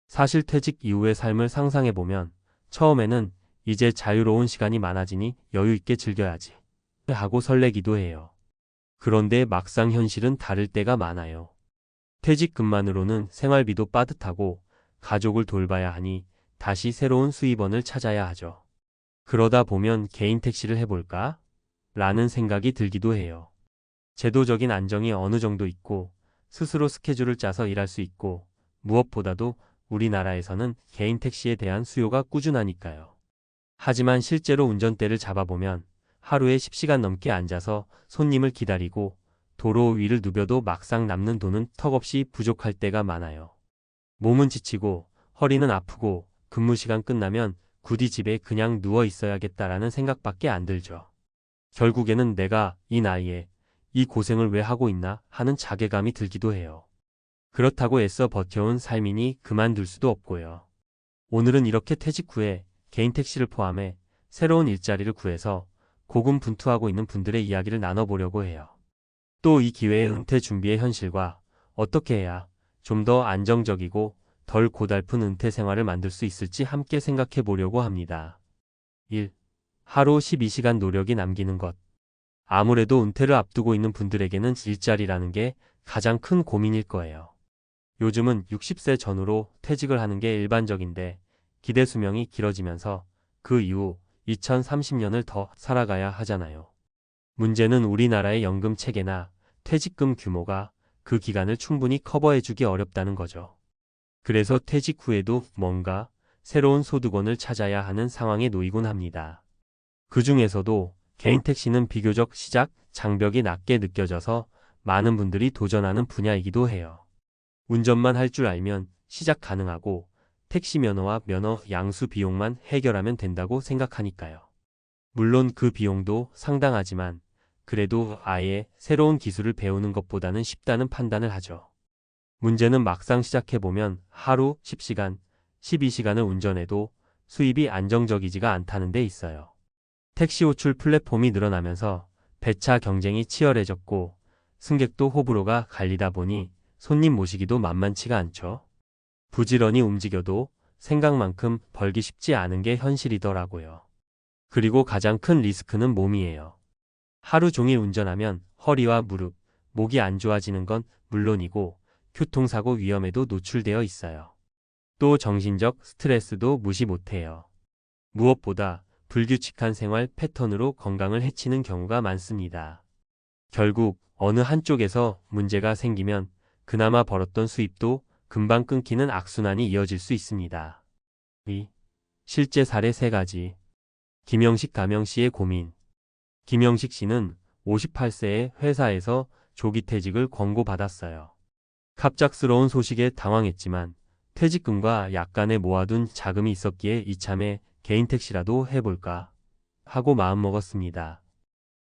사실 퇴직 이후의 삶을 상상해보면 처음에는 이제 자유로운 시간이 많아지니 여유 있게 즐겨야지 하고 설레기도 해요. 그런데 막상 현실은 다를 때가 많아요. 퇴직금만으로는 생활비도 빠듯하고 가족을 돌봐야 하니 다시 새로운 수입원을 찾아야 하죠. 그러다 보면 개인 택시를 해볼까? 라는 생각이 들기도 해요. 제도적인 안정이 어느 정도 있고 스스로 스케줄을 짜서 일할 수 있고 무엇보다도 우리나라에서는 개인 택시에 대한 수요가 꾸준하니까요. 하지만 실제로 운전대를 잡아보면 하루에 10시간 넘게 앉아서 손님을 기다리고 도로 위를 누벼도 막상 남는 돈은 턱없이 부족할 때가 많아요. 몸은 지치고 허리는 아프고 근무 시간 끝나면 굳이 집에 그냥 누워 있어야겠다라는 생각밖에 안 들죠. 결국에는 내가 이 나이에 이 고생을 왜 하고 있나 하는 자괴감이 들기도 해요. 그렇다고 애써 버텨온 삶이니 그만둘 수도 없고요. 오늘은 이렇게 퇴직 후에 개인 택시를 포함해 새로운 일자리를 구해서 고군분투하고 있는 분들의 이야기를 나눠보려고 해요. 또 이 기회에 은퇴 준비의 현실과 어떻게 해야 좀 더 안정적이고 덜 고달픈 은퇴 생활을 만들 수 있을지 함께 생각해 보려고 합니다. 1. 하루 12시간 노력이 남기는 것. 아무래도 은퇴를 앞두고 있는 분들에게는 일자리라는 게 가장 큰 고민일 거예요. 요즘은 60세 전후로 퇴직을 하는 게 일반적인데 기대 수명이 길어지면서 그 이후 2030년을 더 살아가야 하잖아요. 문제는 우리나라의 연금 체계나 퇴직금 규모가 그 기간을 충분히 커버해주기 어렵다는 거죠. 그래서 퇴직 후에도 뭔가 새로운 소득원을 찾아야 하는 상황에 놓이곤 합니다. 그 중에서도 개인 택시는 비교적 시작 장벽이 낮게 느껴져서 많은 분들이 도전하는 분야이기도 해요. 운전만 할 줄 알면 시작 가능하고 택시 면허와 면허 양수 비용만 해결하면 된다고 생각하니까요. 물론 그 비용도 상당하지만 그래도 아예 새로운 기술을 배우는 것보다는 쉽다는 판단을 하죠. 문제는 막상 시작해보면 하루 10시간, 12시간을 운전해도 수입이 안정적이지가 않다는 데 있어요. 택시 호출 플랫폼이 늘어나면서 배차 경쟁이 치열해졌고 승객도 호불호가 갈리다 보니 손님 모시기도 만만치가 않죠. 부지런히 움직여도 생각만큼 벌기 쉽지 않은 게 현실이더라고요. 그리고 가장 큰 리스크는 몸이에요. 하루 종일 운전하면 허리와 무릎, 목이 안 좋아지는 건 물론이고 교통사고 위험에도 노출되어 있어요. 또 정신적 스트레스도 무시 못해요. 무엇보다 불규칙한 생활 패턴으로 건강을 해치는 경우가 많습니다. 결국 어느 한쪽에서 문제가 생기면 그나마 벌었던 수입도 금방 끊기는 악순환이 이어질 수 있습니다. 2. 실제 사례 3가지. 김영식 가명씨의 고민. 김영식 씨는 58세에 회사에서 조기 퇴직을 권고받았어요. 갑작스러운 소식에 당황했지만 퇴직금과 약간의 모아둔 자금이 있었기에 이참에 개인 택시라도 해볼까 하고 마음먹었습니다.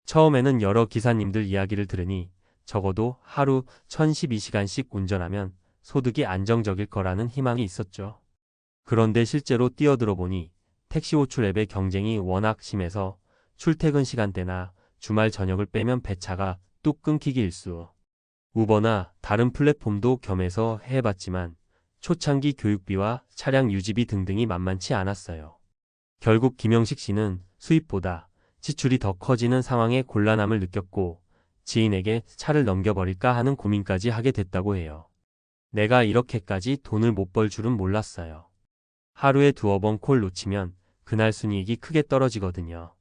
처음에는 여러 기사님들 이야기를 들으니 적어도 하루 1012시간씩 운전하면 소득이 안정적일 거라는 희망이 있었죠. 그런데 실제로 뛰어들어 보니 택시 호출 앱의 경쟁이 워낙 심해서 출퇴근 시간대나 주말 저녁을 빼면 배차가 뚝 끊기기 일쑤. 우버나 다른 플랫폼도 겸해서 해봤지만 초창기 교육비와 차량 유지비 등등이 만만치 않았어요. 결국 김영식 씨는 수입보다 지출이 더 커지는 상황에 곤란함을 느꼈고 지인에게 차를 넘겨버릴까 하는 고민까지 하게 됐다고 해요. 내가 이렇게까지 돈을 못 벌 줄은 몰랐어요. 하루에 2번 콜 놓치면 그날 순이익이 크게 떨어지거든요.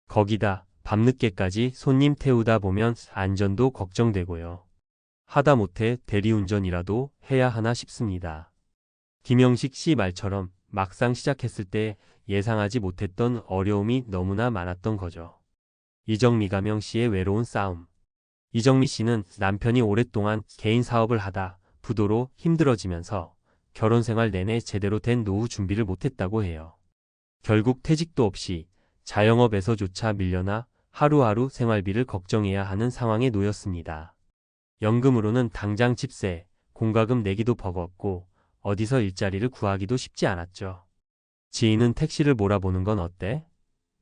거기다 밤늦게까지 손님 태우다 보면 안전도 걱정되고요. 하다못해 대리운전이라도 해야 하나 싶습니다. 김영식 씨 말처럼 막상 시작했을 때 예상하지 못했던 어려움이 너무나 많았던 거죠. 이정미 가명 씨의 외로운 싸움. 이정미 씨는 남편이 오랫동안 개인 사업을 하다 부도로 힘들어지면서 결혼 생활 내내 제대로 된 노후 준비를 못했다고 해요. 결국 퇴직도 없이 자영업에서조차 밀려나 하루하루 생활비를 걱정해야 하는 상황에 놓였습니다. 연금으로는 당장 집세, 공과금 내기도 버겁고 어디서 일자리를 구하기도 쉽지 않았죠. 지인은 택시를 몰아보는 건 어때?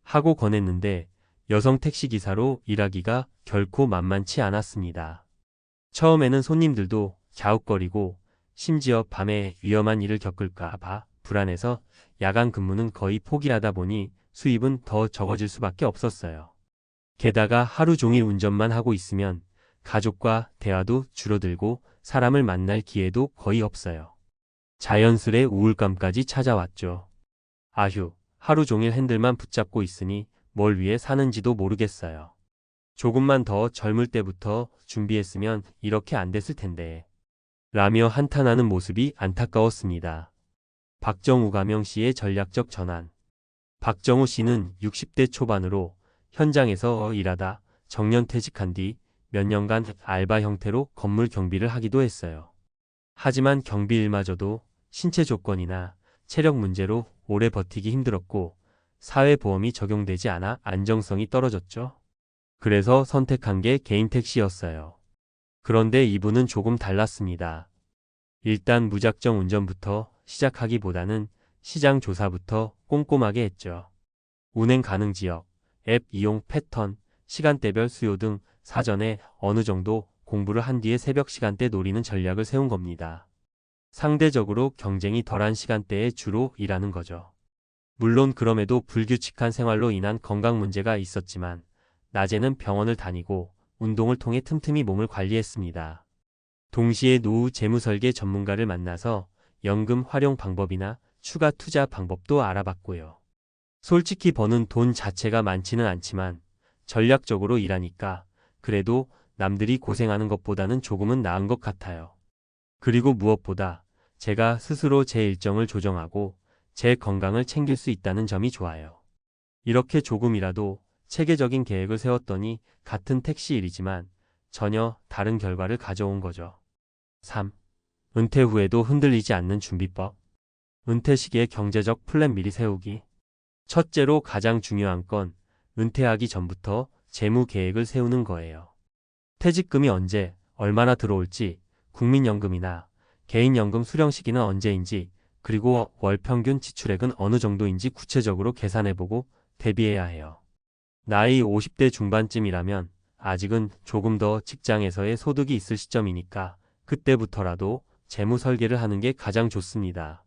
하고 권했는데 여성 택시기사로 일하기가 결코 만만치 않았습니다. 처음에는 손님들도 갸웃거리고 심지어 밤에 위험한 일을 겪을까 봐 불안해서 야간 근무는 거의 포기하다 보니 수입은 더 적어질 수밖에 없었어요. 게다가 하루 종일 운전만 하고 있으면 가족과 대화도 줄어들고 사람을 만날 기회도 거의 없어요. 자연스레 우울감까지 찾아왔죠. 아휴, 하루 종일 핸들만 붙잡고 있으니 뭘 위해 사는지도 모르겠어요. 조금만 더 젊을 때부터 준비했으면 이렇게 안 됐을 텐데. 라며 한탄하는 모습이 안타까웠습니다. 박정우 가명 씨의 전략적 전환. 박정우 씨는 60대 초반으로 현장에서 일하다 정년퇴직한 뒤 몇 년간 알바 형태로 건물 경비를 하기도 했어요. 하지만 경비 일마저도 신체 조건이나 체력 문제로 오래 버티기 힘들었고 사회보험이 적용되지 않아 안정성이 떨어졌죠. 그래서 선택한 게 개인 택시였어요. 그런데 이분은 조금 달랐습니다. 일단 무작정 운전부터 시작하기보다는 시장 조사부터 꼼꼼하게 했죠. 운행 가능 지역, 앱 이용 패턴, 시간대별 수요 등 사전에 어느 정도 공부를 한 뒤에 새벽 시간대 노리는 전략을 세운 겁니다. 상대적으로 경쟁이 덜한 시간대에 주로 일하는 거죠. 물론 그럼에도 불규칙한 생활로 인한 건강 문제가 있었지만 낮에는 병원을 다니고 운동을 통해 틈틈이 몸을 관리했습니다. 동시에 노후 재무설계 전문가를 만나서 연금 활용 방법이나 추가 투자 방법도 알아봤고요. 솔직히 버는 돈 자체가 많지는 않지만 전략적으로 일하니까 그래도 남들이 고생하는 것보다는 조금은 나은 것 같아요. 그리고 무엇보다 제가 스스로 제 일정을 조정하고 제 건강을 챙길 수 있다는 점이 좋아요. 이렇게 조금이라도 체계적인 계획을 세웠더니 같은 택시 일이지만 전혀 다른 결과를 가져온 거죠. 3. 은퇴 후에도 흔들리지 않는 준비법. 은퇴 시기에 경제적 플랜 미리 세우기. 첫째로 가장 중요한 건 은퇴하기 전부터 재무 계획을 세우는 거예요. 퇴직금이 언제, 얼마나 들어올지, 국민연금이나 개인연금 수령 시기는 언제인지, 그리고 월 평균 지출액은 어느 정도인지 구체적으로 계산해보고 대비해야 해요. 나이 50대 중반쯤이라면 아직은 조금 더 직장에서의 소득이 있을 시점이니까 그때부터라도 재무 설계를 하는 게 가장 좋습니다.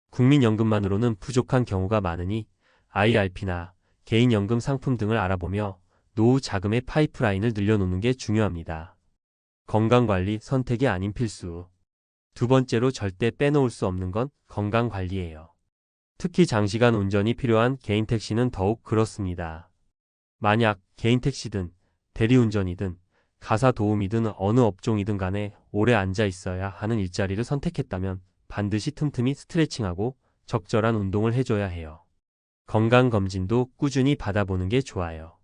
국민연금만으로는 부족한 경우가 많으니 IRP나 개인연금 상품 등을 알아보며 노후 자금의 파이프라인을 늘려놓는 게 중요합니다. 건강관리 선택이 아닌 필수. 두 번째로 절대 빼놓을 수 없는 건 건강관리예요. 특히 장시간 운전이 필요한 개인 택시는 더욱 그렇습니다. 만약 개인 택시든 대리운전이든 가사 도우미든 어느 업종이든 간에 오래 앉아 있어야 하는 일자리를 선택했다면 반드시 틈틈이 스트레칭하고 적절한 운동을 해줘야 해요. 건강검진도 꾸준히 받아보는 게 좋아요.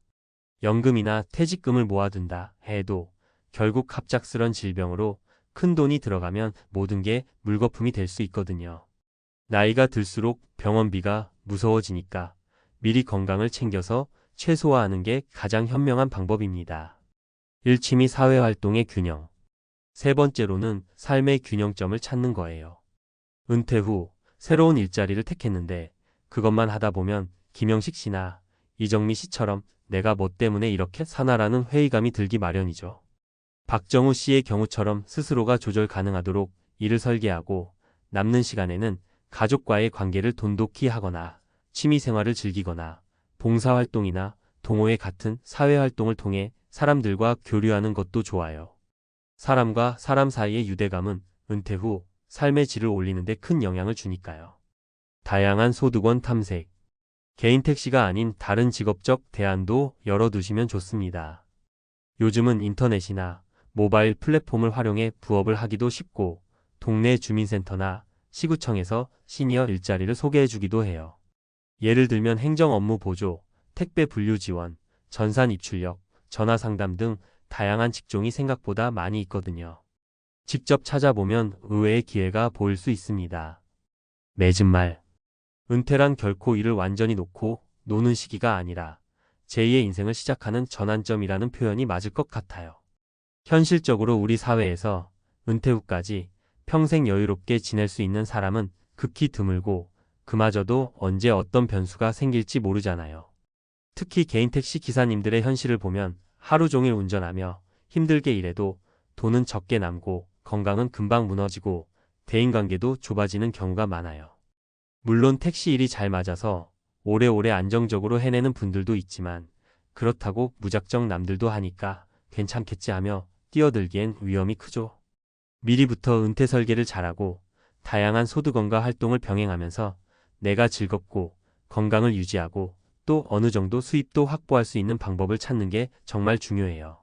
연금이나 퇴직금을 모아둔다 해도 결국 갑작스런 질병으로 큰 돈이 들어가면 모든 게 물거품이 될 수 있거든요. 나이가 들수록 병원비가 무서워지니까 미리 건강을 챙겨서 최소화하는 게 가장 현명한 방법입니다. 1. 사회활동의 균형. 세 번째로는 삶의 균형점을 찾는 거예요. 은퇴 후 새로운 일자리를 택했는데 그것만 하다 보면 김영식 씨나 이정미 씨처럼 내가 뭐 때문에 이렇게 사나라는 회의감이 들기 마련이죠. 박정우 씨의 경우처럼 스스로가 조절 가능하도록 일을 설계하고 남는 시간에는 가족과의 관계를 돈독히 하거나 취미생활을 즐기거나 봉사활동이나 동호회 같은 사회활동을 통해 사람들과 교류하는 것도 좋아요. 사람과 사람 사이의 유대감은 은퇴 후 삶의 질을 올리는 데 큰 영향을 주니까요. 다양한 소득원 탐색. 개인 택시가 아닌 다른 직업적 대안도 열어두시면 좋습니다. 요즘은 인터넷이나 모바일 플랫폼을 활용해 부업을 하기도 쉽고 동네 주민센터나 시구청에서 시니어 일자리를 소개해주기도 해요. 예를 들면 행정 업무 보조, 택배 분류 지원, 전산 입출력, 전화 상담 등 다양한 직종이 생각보다 많이 있거든요. 직접 찾아보면 의외의 기회가 보일 수 있습니다. 맺은 말. 은퇴란 결코 일을 완전히 놓고 노는 시기가 아니라 제2의 인생을 시작하는 전환점이라는 표현이 맞을 것 같아요. 현실적으로 우리 사회에서 은퇴 후까지 평생 여유롭게 지낼 수 있는 사람은 극히 드물고 그마저도 언제 어떤 변수가 생길지 모르잖아요. 특히 개인 택시 기사님들의 현실을 보면 하루 종일 운전하며 힘들게 일해도 돈은 적게 남고 건강은 금방 무너지고 대인관계도 좁아지는 경우가 많아요. 물론 택시 일이 잘 맞아서 오래오래 안정적으로 해내는 분들도 있지만 그렇다고 무작정 남들도 하니까 괜찮겠지 하며 뛰어들기엔 위험이 크죠. 미리부터 은퇴 설계를 잘하고 다양한 소득원과 활동을 병행하면서 내가 즐겁고 건강을 유지하고 또 어느 정도 수입도 확보할 수 있는 방법을 찾는 게 정말 중요해요.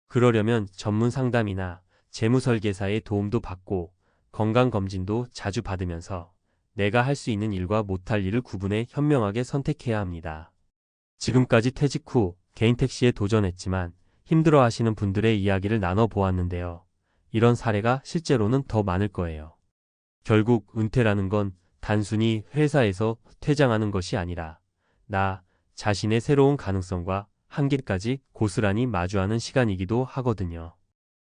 그러려면 전문 상담이나 재무설계사의 도움도 받고 건강검진도 자주 받으면서 내가 할 수 있는 일과 못할 일을 구분해 현명하게 선택해야 합니다. 지금까지 퇴직 후 개인 택시에 도전했지만 힘들어 하시는 분들의 이야기를 나눠보았는데요. 이런 사례가 실제로는 더 많을 거예요. 결국 은퇴라는 건 단순히 회사에서 퇴장하는 것이 아니라 나 자신의 새로운 가능성과 한계까지 고스란히 마주하는 시간이기도 하거든요.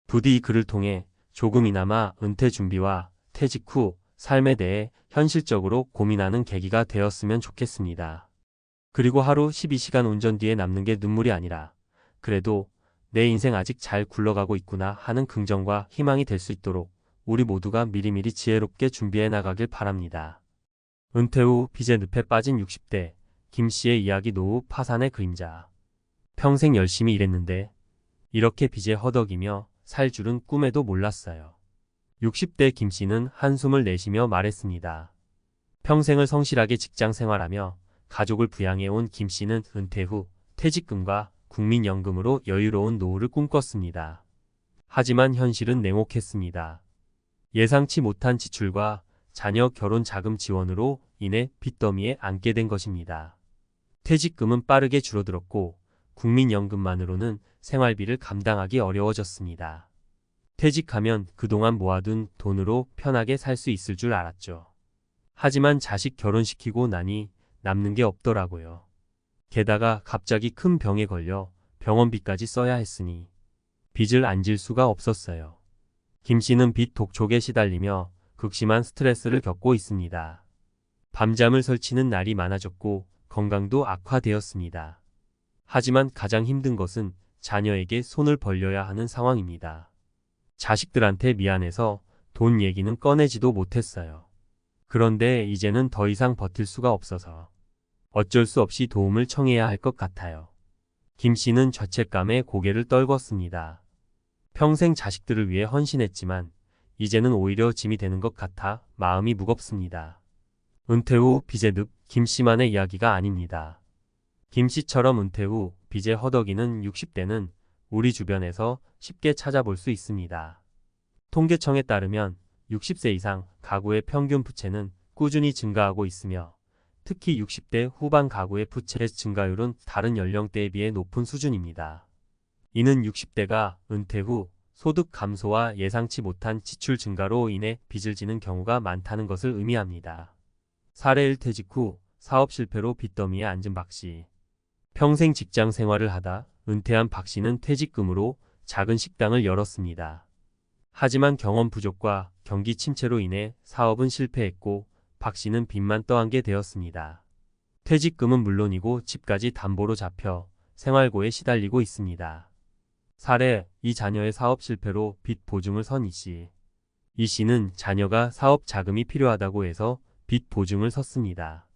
부디 이 글을 통해 조금이나마 은퇴 준비와 퇴직 후 삶에 대해 현실적으로 고민하는 계기가 되었으면 좋겠습니다. 그리고 하루 12시간 운전 뒤에 남는 게 눈물이 아니라 그래도 내 인생 아직 잘 굴러가고 있구나 하는 긍정과 희망이 될 수 있도록 우리 모두가 미리미리 지혜롭게 준비해 나가길 바랍니다. 은퇴 후 빚의 늪에 빠진 60대 김씨의 이야기. 노후 파산의 그림자. 평생 열심히 일했는데 이렇게 빚에 허덕이며 살 줄은 꿈에도 몰랐어요. 60대 김씨는 한숨을 내쉬며 말했습니다. 평생을 성실하게 직장 생활하며 가족을 부양해온 김씨는 은퇴 후 퇴직금과 국민연금으로 여유로운 노후를 꿈꿨습니다. 하지만 현실은 냉혹했습니다. 예상치 못한 지출과 자녀 결혼 자금 지원으로 인해 빚더미에 앉게 된 것입니다. 퇴직금은 빠르게 줄어들었고 국민연금만으로는 생활비를 감당하기 어려워졌습니다. 퇴직하면 그동안 모아둔 돈으로 편하게 살 수 있을 줄 알았죠. 하지만 자식 결혼시키고 나니 남는 게 없더라고요. 게다가 갑자기 큰 병에 걸려 병원비까지 써야 했으니 빚을 안 질 수가 없었어요. 김씨는 빚 독촉에 시달리며 극심한 스트레스를 겪고 있습니다. 밤잠을 설치는 날이 많아졌고 건강도 악화되었습니다. 하지만 가장 힘든 것은 자녀에게 손을 벌려야 하는 상황입니다. 자식들한테 미안해서 돈 얘기는 꺼내지도 못했어요. 그런데 이제는 더 이상 버틸 수가 없어서 어쩔 수 없이 도움을 청해야 할 것 같아요. 김씨는 죄책감에 고개를 떨궜습니다. 평생 자식들을 위해 헌신했지만 이제는 오히려 짐이 되는 것 같아 마음이 무겁습니다. 은퇴 후 빚의 늪. 김씨만의 이야기가 아닙니다. 김씨처럼 은퇴 후 빚에 허덕이는 60대는 우리 주변에서 쉽게 찾아볼 수 있습니다. 통계청에 따르면 60세 이상 가구의 평균 부채는 꾸준히 증가하고 있으며 특히 60대 후반 가구의 부채 증가율은 다른 연령대에 비해 높은 수준입니다. 이는 60대가 은퇴 후 소득 감소와 예상치 못한 지출 증가로 인해 빚을 지는 경우가 많다는 것을 의미합니다. 사례 1. 퇴직 후 사업 실패로 빚더미에 앉은 박씨. 평생 직장 생활을 하다 은퇴한 박씨는 퇴직금으로 작은 식당을 열었습니다. 하지만 경험 부족과 경기 침체로 인해 사업은 실패했고 박씨는 빚만 떠안게 되었습니다. 퇴직금은 물론이고 집까지 담보로 잡혀 생활고에 시달리고 있습니다. 사례 2. 자녀의 사업 실패로 빚 보증을 선 이씨. 이씨는 자녀가 사업 자금이 필요하다고 해서 빚 보증을 섰습니다.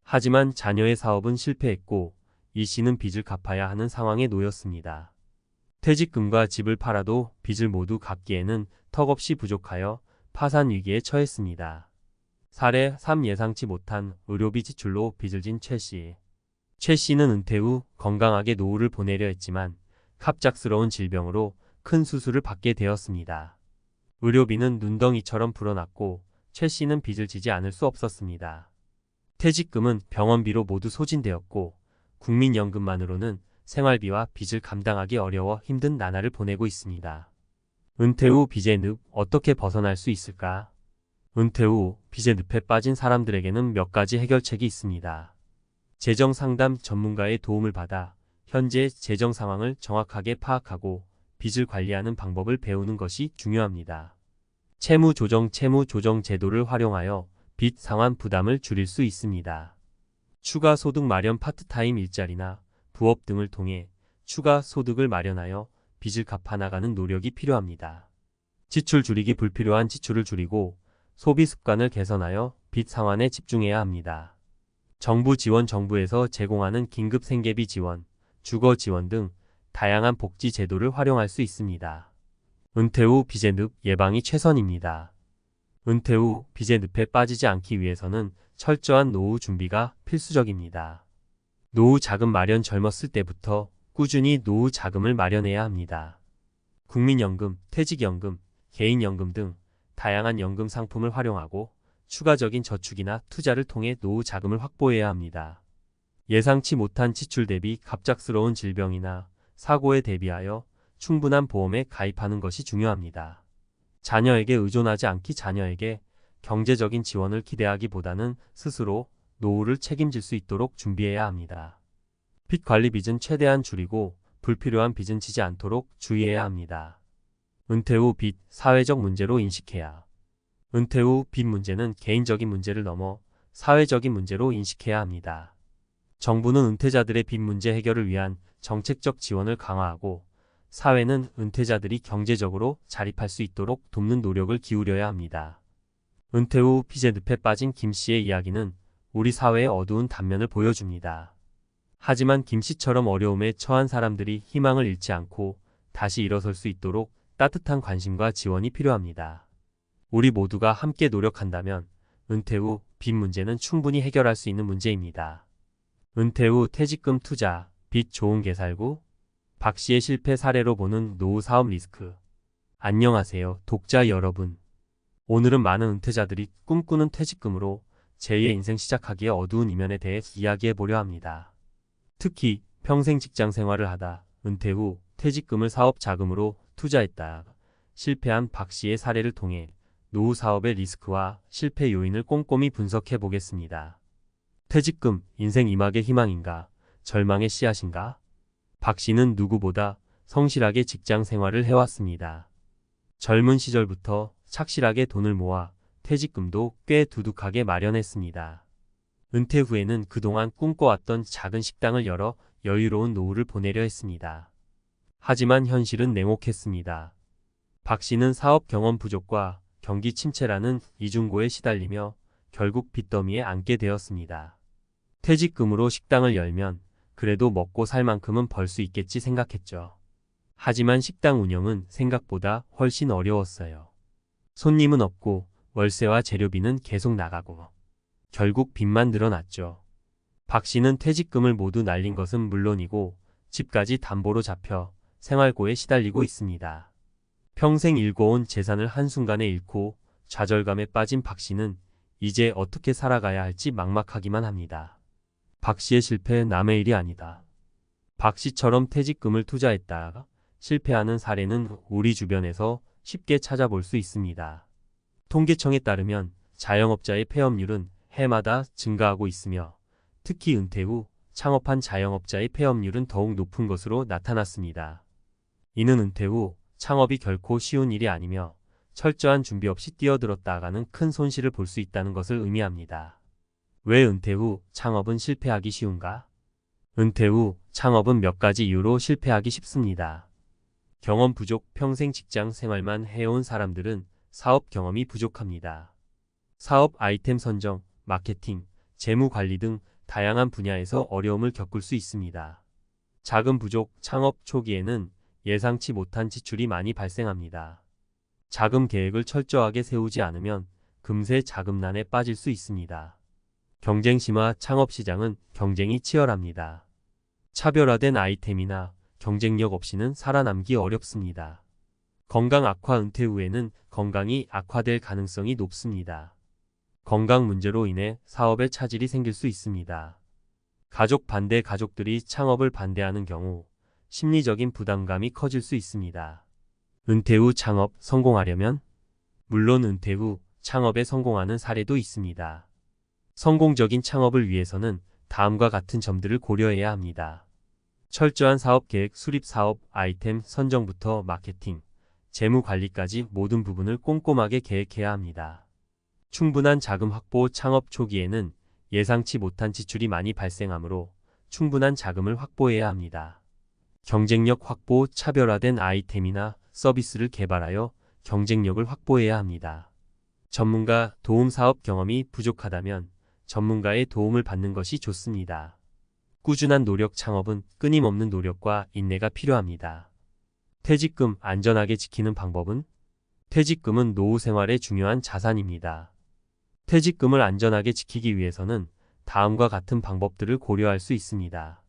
하지만 자녀의 사업은 실패했고 이씨는 빚을 갚아야 하는 상황에 놓였습니다. 퇴직금과 집을 팔아도 빚을 모두 갚기에는 턱없이 부족하여 파산 위기에 처했습니다. 사례 3. 예상치 못한 의료비 지출로 빚을 진 최씨. 최씨는 은퇴 후 건강하게 노후를 보내려 했지만 갑작스러운 질병으로 큰 수술을 받게 되었습니다. 의료비는 눈덩이처럼 불어났고 최씨는 빚을 지지 않을 수 없었습니다. 퇴직금은 병원비로 모두 소진되었고 국민연금만으로는 생활비와 빚을 감당하기 어려워 힘든 나날을 보내고 있습니다. 은퇴 후 빚의 늪. 어떻게 벗어날 수 있을까? 은퇴 후 빚의 늪에 빠진 사람들에게는 몇 가지 해결책이 있습니다. 재정 상담 전문가의 도움을 받아 현재 재정 상황을 정확하게 파악하고 빚을 관리하는 방법을 배우는 것이 중요합니다. 채무 조정 제도를 활용하여 빚 상환 부담을 줄일 수 있습니다. 추가 소득 마련. 파트타임 일자리나 부업 등을 통해 추가 소득을 마련하여 빚을 갚아나가는 노력이 필요합니다. 지출 줄이기. 불필요한 지출을 줄이고 소비 습관을 개선하여 빚 상환에 집중해야 합니다. 정부 지원 정부에서 제공하는 긴급 생계비 지원, 주거 지원 등 다양한 복지 제도를 활용할 수 있습니다. 은퇴 후 빚의 늪 예방이 최선입니다. 은퇴 후 빚의 늪에 빠지지 않기 위해서는 철저한 노후 준비가 필수적입니다. 노후 자금 마련 젊었을 때부터 꾸준히 노후 자금을 마련해야 합니다. 국민연금, 퇴직연금, 개인연금 등 다양한 연금 상품을 활용하고 추가적인 저축이나 투자를 통해 노후 자금을 확보해야 합니다. 예상치 못한 지출 대비 갑작스러운 질병이나 사고에 대비하여 충분한 보험에 가입하는 것이 중요합니다. 자녀에게 의존하지 않기 자녀에게 경제적인 지원을 기대하기보다는 스스로 노후를 책임질 수 있도록 준비해야 합니다. 빚 관리 빚은 최대한 줄이고 불필요한 빚은 지지 않도록 주의해야 합니다. 은퇴 후 빚, 사회적 문제로 인식해야. 은퇴 후 빚 문제는 개인적인 문제를 넘어 사회적인 문제로 인식해야 합니다. 정부는 은퇴자들의 빚 문제 해결을 위한 정책적 지원을 강화하고 사회는 은퇴자들이 경제적으로 자립할 수 있도록 돕는 노력을 기울여야 합니다. 은퇴 후 빚의 늪에 빠진 김 씨의 이야기는 우리 사회의 어두운 단면을 보여줍니다. 하지만 김 씨처럼 어려움에 처한 사람들이 희망을 잃지 않고 다시 일어설 수 있도록 따뜻한 관심과 지원이 필요합니다. 우리 모두가 함께 노력한다면 은퇴 후 빚 문제는 충분히 해결할 수 있는 문제입니다. 은퇴 후 퇴직금 투자, 빚 좋은 게 살고, 박 씨의 실패 사례로 보는 노후 사업 리스크. 안녕하세요, 독자 여러분. 오늘은 많은 은퇴자들이 꿈꾸는 퇴직금으로 제2의 인생 시작하기의 어두운 이면에 대해 이야기해 보려 합니다. 특히 평생 직장 생활을 하다 은퇴 후 퇴직금을 사업 자금으로 투자했다 실패한 박 씨의 사례를 통해 노후 사업의 리스크와 실패 요인을 꼼꼼히 분석해 보겠습니다. 퇴직금, 인생 이막의 희망인가, 절망의 씨앗인가? 박 씨는 누구보다 성실하게 직장 생활을 해왔습니다. 젊은 시절부터 착실하게 돈을 모아 퇴직금도 꽤 두둑하게 마련했습니다. 은퇴 후에는 그동안 꿈꿔왔던 작은 식당을 열어 여유로운 노후를 보내려 했습니다. 하지만 현실은 냉혹했습니다. 박 씨는 사업 경험 부족과 경기 침체라는 이중고에 시달리며 결국 빚더미에 앉게 되었습니다. 퇴직금으로 식당을 열면 그래도 먹고 살 만큼은 벌 수 있겠지 생각했죠. 하지만 식당 운영은 생각보다 훨씬 어려웠어요. 손님은 없고 월세와 재료비는 계속 나가고 결국 빚만 늘어났죠. 박 씨는 퇴직금을 모두 날린 것은 물론이고 집까지 담보로 잡혀 생활고에 시달리고 있습니다. 평생 일궈온 재산을 한순간에 잃고 좌절감에 빠진 박 씨는 이제 어떻게 살아가야 할지 막막하기만 합니다. 박 씨의 실패는 남의 일이 아니다. 박 씨처럼 퇴직금을 투자했다가 실패하는 사례는 우리 주변에서 쉽게 찾아볼 수 있습니다. 통계청에 따르면 자영업자의 폐업률은 해마다 증가하고 있으며 특히 은퇴 후 창업한 자영업자의 폐업률은 더욱 높은 것으로 나타났습니다. 이는 은퇴 후 창업이 결코 쉬운 일이 아니며 철저한 준비 없이 뛰어들었다가는 큰 손실을 볼 수 있다는 것을 의미합니다. 왜 은퇴 후 창업은 실패하기 쉬운가? 은퇴 후 창업은 몇 가지 이유로 실패하기 쉽습니다. 경험 부족, 평생 직장 생활만 해온 사람들은 사업 경험이 부족합니다. 사업 아이템 선정, 마케팅, 재무 관리 등 다양한 분야에서 어려움을 겪을 수 있습니다. 자금 부족, 창업 초기에는 예상치 못한 지출이 많이 발생합니다. 자금 계획을 철저하게 세우지 않으면 금세 자금난에 빠질 수 있습니다. 경쟁 심화, 창업 시장은 경쟁이 치열합니다. 차별화된 아이템이나 경쟁력 없이는 살아남기 어렵습니다. 건강 악화, 은퇴 후에는 건강이 악화될 가능성이 높습니다. 건강 문제로 인해 사업에 차질이 생길 수 있습니다. 가족 반대, 가족들이 창업을 반대하는 경우 심리적인 부담감이 커질 수 있습니다. 은퇴 후 창업 성공하려면? 물론 은퇴 후 창업에 성공하는 사례도 있습니다. 성공적인 창업을 위해서는 다음과 같은 점들을 고려해야 합니다. 철저한 사업 계획, 수립 사업 아이템 선정부터 마케팅, 재무 관리까지 모든 부분을 꼼꼼하게 계획해야 합니다. 충분한 자금 확보, 창업 초기에는 예상치 못한 지출이 많이 발생하므로 충분한 자금을 확보해야 합니다. 경쟁력 확보, 차별화된 아이템이나 서비스를 개발하여 경쟁력을 확보해야 합니다. 전문가 도움 사업 경험이 부족하다면 전문가의 도움을 받는 것이 좋습니다. 꾸준한 노력 창업은 끊임없는 노력과 인내가 필요합니다. 퇴직금 안전하게 지키는 방법은? 퇴직금은 노후 생활의 중요한 자산입니다. 퇴직금을 안전하게 지키기 위해서는 다음과 같은 방법들을 고려할 수 있습니다.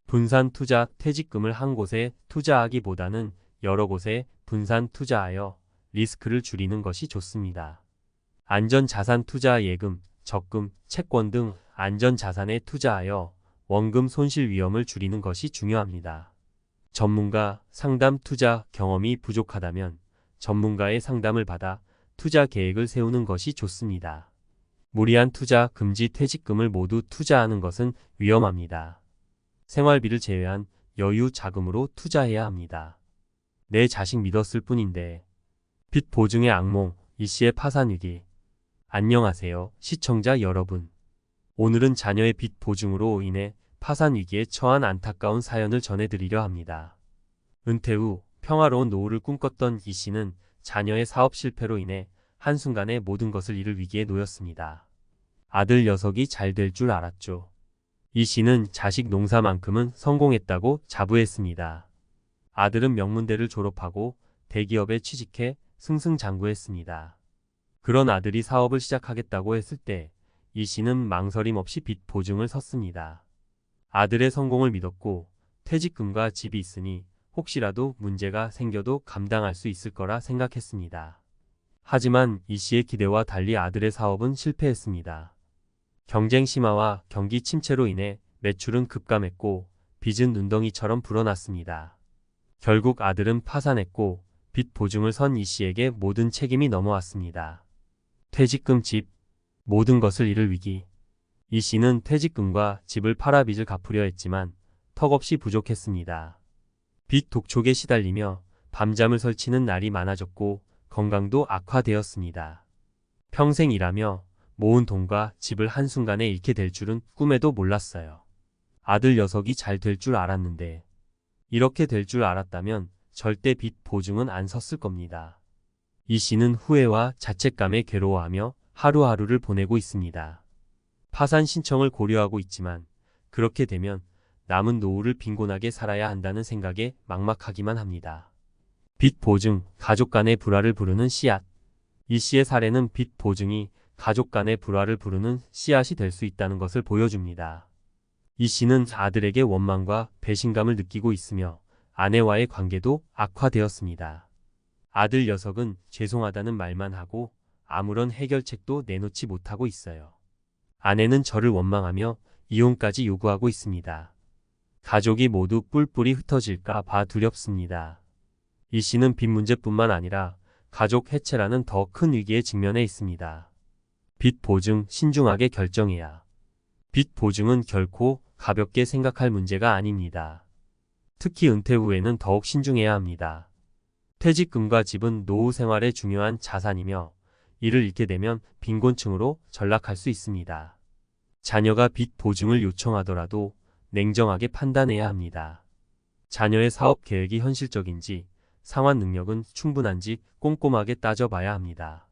분산 투자, 퇴직금을 한 곳에 투자하기보다는 여러 곳에 분산 투자하여 리스크를 줄이는 것이 좋습니다. 안전자산 투자, 예금, 적금, 채권 등 안전자산에 투자하여 원금 손실 위험을 줄이는 것이 중요합니다. 전문가 상담 투자 경험이 부족하다면 전문가의 상담을 받아 투자 계획을 세우는 것이 좋습니다. 무리한 투자 금지, 퇴직금을 모두 투자하는 것은 위험합니다. 생활비를 제외한 여유 자금으로 투자해야 합니다. 내 자식 믿었을 뿐인데. 빚 보증의 악몽, 이씨의 파산 위기. 안녕하세요, 시청자 여러분. 오늘은 자녀의 빚 보증으로 인해 파산 위기에 처한 안타까운 사연을 전해드리려 합니다. 은퇴 후 평화로운 노후를 꿈꿨던 이씨는 자녀의 사업 실패로 인해 한순간에 모든 것을 잃을 위기에 놓였습니다. 아들 녀석이 잘 될 줄 알았죠. 이씨는 자식 농사만큼은 성공했다고 자부했습니다. 아들은 명문대를 졸업하고 대기업에 취직해 승승장구했습니다. 그런 아들이 사업을 시작하겠다고 했을 때 이씨는 망설임 없이 빚 보증을 섰습니다. 아들의 성공을 믿었고 퇴직금과 집이 있으니 혹시라도 문제가 생겨도 감당할 수 있을 거라 생각했습니다. 하지만 이씨의 기대와 달리 아들의 사업은 실패했습니다. 경쟁 심화와 경기 침체로 인해 매출은 급감했고 빚은 눈덩이처럼 불어났습니다. 결국 아들은 파산했고 빚 보증을 선 이씨에게 모든 책임이 넘어왔습니다. 퇴직금, 집, 모든 것을 잃을 위기. 이씨는 퇴직금과 집을 팔아 빚을 갚으려 했지만 턱없이 부족했습니다. 빚 독촉에 시달리며 밤잠을 설치는 날이 많아졌고 건강도 악화되었습니다. 평생 일하며 모은 돈과 집을 한순간에 잃게 될 줄은 꿈에도 몰랐어요. 아들 녀석이 잘 될 줄 알았는데 이렇게 될 줄 알았다면 절대 빚 보증은 안 섰을 겁니다. 이씨는 후회와 자책감에 괴로워하며 하루하루를 보내고 있습니다. 파산 신청을 고려하고 있지만 그렇게 되면 남은 노후를 빈곤하게 살아야 한다는 생각에 막막하기만 합니다. 빚 보증, 가족 간의 불화를 부르는 씨앗. 이씨의 사례는 빚 보증이 가족 간의 불화를 부르는 씨앗이 될 수 있다는 것을 보여줍니다. 이씨는 아들에게 원망과 배신감을 느끼고 있으며 아내와의 관계도 악화되었습니다. 아들 녀석은 죄송하다는 말만 하고 아무런 해결책도 내놓지 못하고 있어요. 아내는 저를 원망하며 이혼까지 요구하고 있습니다. 가족이 모두 뿔뿔이 흩어질까 봐 두렵습니다. 이씨는 빚 문제뿐만 아니라 가족 해체라는 더 큰 위기에 직면해 있습니다. 빚 보증 신중하게 결정해야. 빚 보증은 결코 가볍게 생각할 문제가 아닙니다. 특히 은퇴 후에는 더욱 신중해야 합니다. 퇴직금과 집은 노후 생활의 중요한 자산이며 이를 잃게 되면 빈곤층으로 전락할 수 있습니다. 자녀가 빚 보증을 요청하더라도 냉정하게 판단해야 합니다. 자녀의 사업 계획이 현실적인지, 상환 능력은 충분한지 꼼꼼하게 따져봐야 합니다.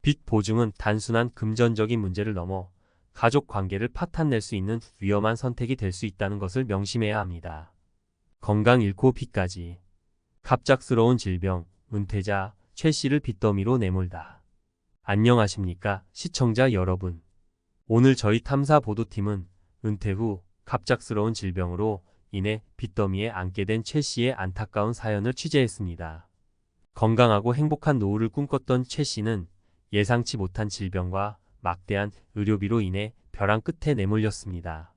빚 보증은 단순한 금전적인 문제를 넘어 가족 관계를 파탄낼 수 있는 위험한 선택이 될 수 있다는 것을 명심해야 합니다. 건강 잃고 빚까지. 갑작스러운 질병, 은퇴자, 최 씨를 빚더미로 내몰다. 안녕하십니까, 시청자 여러분. 오늘 저희 탐사 보도팀은 은퇴 후 갑작스러운 질병으로 인해 빚더미에 앉게 된 최 씨의 안타까운 사연을 취재했습니다. 건강하고 행복한 노후를 꿈꿨던 최 씨는 예상치 못한 질병과 막대한 의료비로 인해 벼랑 끝에 내몰렸습니다.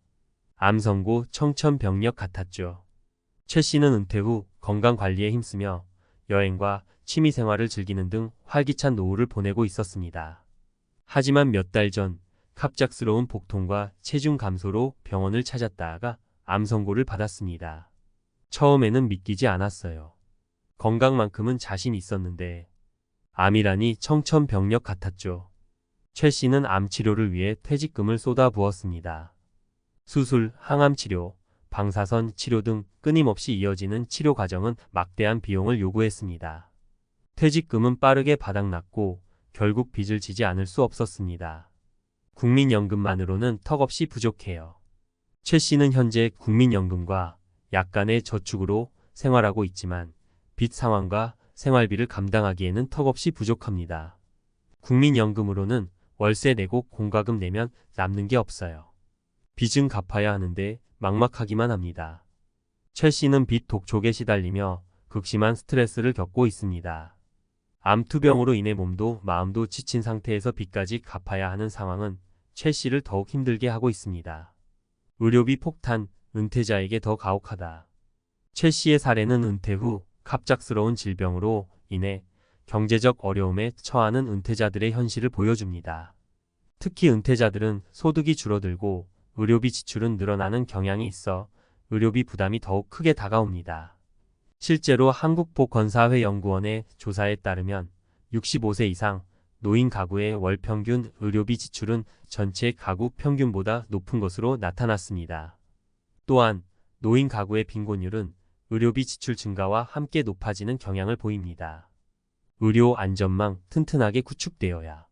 암 선고 청천벽력 같았죠. 최 씨는 은퇴 후 건강관리에 힘쓰며 여행과 취미생활을 즐기는 등 활기찬 노후를 보내고 있었습니다. 하지만 몇 달 전 갑작스러운 복통과 체중 감소로 병원을 찾았다가 암 선고를 받았습니다. 처음에는 믿기지 않았어요. 건강만큼은 자신 있었는데 암이라니 청천벽력 같았죠. 최 씨는 암 치료를 위해 퇴직금을 쏟아부었습니다. 수술, 항암치료, 방사선 치료 등 끊임없이 이어지는 치료 과정은 막대한 비용을 요구했습니다. 퇴직금은 빠르게 바닥났고 결국 빚을 지지 않을 수 없었습니다. 국민연금만으로는 턱없이 부족해요. 최 씨는 현재 국민연금과 약간의 저축으로 생활하고 있지만 빚 상황과 생활비를 감당하기에는 턱없이 부족합니다. 국민연금으로는 월세 내고 공과금 내면 남는 게 없어요. 빚은 갚아야 하는데 막막하기만 합니다. 최 씨는 빚 독촉에 시달리며 극심한 스트레스를 겪고 있습니다. 암투병으로 인해 몸도 마음도 지친 상태에서 빚까지 갚아야 하는 상황은 최 씨를 더욱 힘들게 하고 있습니다. 의료비 폭탄, 은퇴자에게 더 가혹하다. 최 씨의 사례는 은퇴 후 갑작스러운 질병으로 인해 경제적 어려움에 처하는 은퇴자들의 현실을 보여줍니다. 특히 은퇴자들은 소득이 줄어들고 의료비 지출은 늘어나는 경향이 있어 의료비 부담이 더욱 크게 다가옵니다. 실제로 한국보건사회연구원의 조사에 따르면 65세 이상 노인 가구의 월 평균 의료비 지출은 전체 가구 평균보다 높은 것으로 나타났습니다. 또한 노인 가구의 빈곤율은 의료비 지출 증가와 함께 높아지는 경향을 보입니다. 의료 안전망 튼튼하게 구축되어야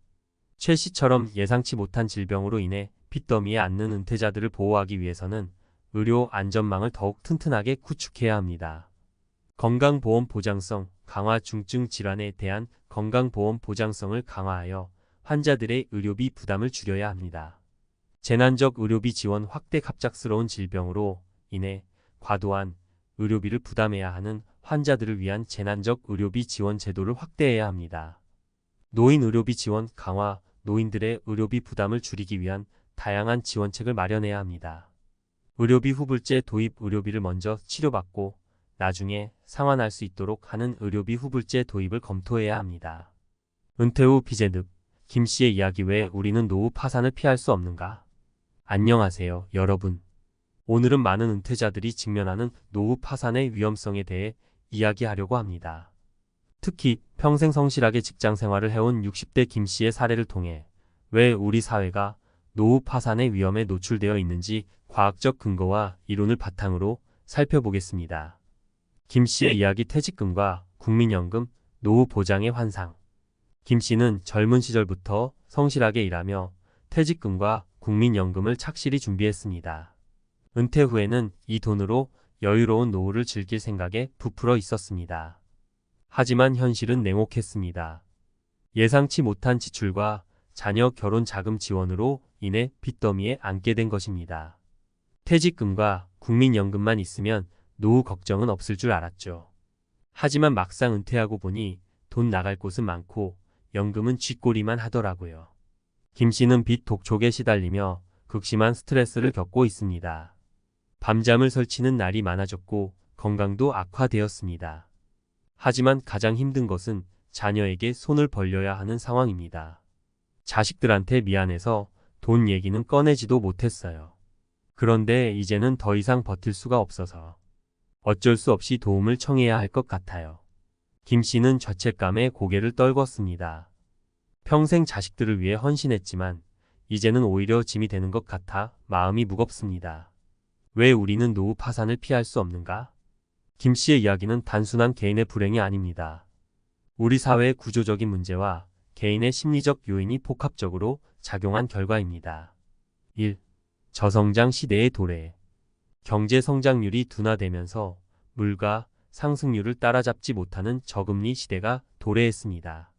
최 씨처럼 예상치 못한 질병으로 인해 빚더미에 앉는 은퇴자들을 보호하기 위해서는 의료 안전망을 더욱 튼튼하게 구축해야 합니다. 건강보험 보장성 강화 중증 질환에 대한 건강보험 보장성을 강화하여 환자들의 의료비 부담을 줄여야 합니다. 재난적 의료비 지원 확대 갑작스러운 질병으로 인해 과도한 의료비를 부담해야 하는 환자들을 위한 재난적 의료비 지원 제도를 확대해야 합니다. 노인 의료비 지원 강화 노인들의 의료비 부담을 줄이기 위한 다양한 지원책을 마련해야 합니다. 의료비 후불제 도입 의료비를 먼저 치료받고 나중에 상환할 수 있도록 하는 의료비 후불제 도입을 검토해야 합니다. 은퇴 후 비재득 김 씨의 이야기 왜 우리는 노후 파산을 피할 수 없는가? 안녕하세요, 여러분. 오늘은 많은 은퇴자들이 직면하는 노후 파산의 위험성에 대해 이야기하려고 합니다. 특히 평생 성실하게 직장 생활을 해온 60대 김 씨의 사례를 통해 왜 우리 사회가 노후 파산의 위험에 노출되어 있는지 과학적 근거와 이론을 바탕으로 살펴보겠습니다. 김 씨의 이야기 퇴직금과 국민연금, 노후 보장의 환상. 김 씨는 젊은 시절부터 성실하게 일하며 퇴직금과 국민연금을 착실히 준비했습니다. 은퇴 후에는 이 돈으로 여유로운 노후를 즐길 생각에 부풀어 있었습니다. 하지만 현실은 냉혹했습니다. 예상치 못한 지출과 자녀 결혼 자금 지원으로 인해 빚더미에 앉게 된 것입니다. 퇴직금과 국민연금만 있으면 노후 걱정은 없을 줄 알았죠. 하지만 막상 은퇴하고 보니 돈 나갈 곳은 많고 연금은 쥐꼬리만 하더라고요. 김 씨는 빚 독촉에 시달리며 극심한 스트레스를 겪고 있습니다. 밤잠을 설치는 날이 많아졌고 건강도 악화되었습니다. 하지만 가장 힘든 것은 자녀에게 손을 벌려야 하는 상황입니다. 자식들한테 미안해서 돈 얘기는 꺼내지도 못했어요. 그런데 이제는 더 이상 버틸 수가 없어서 어쩔 수 없이 도움을 청해야 할 것 같아요. 김 씨는 죄책감에 고개를 떨궜습니다. 평생 자식들을 위해 헌신했지만 이제는 오히려 짐이 되는 것 같아 마음이 무겁습니다. 왜 우리는 노후 파산을 피할 수 없는가? 김 씨의 이야기는 단순한 개인의 불행이 아닙니다. 우리 사회의 구조적인 문제와 개인의 심리적 요인이 복합적으로 작용한 결과입니다. 1. 저성장 시대의 도래. 경제 성장률이 둔화되면서 물가 상승률을 따라잡지 못하는 저금리 시대가 도래했습니다.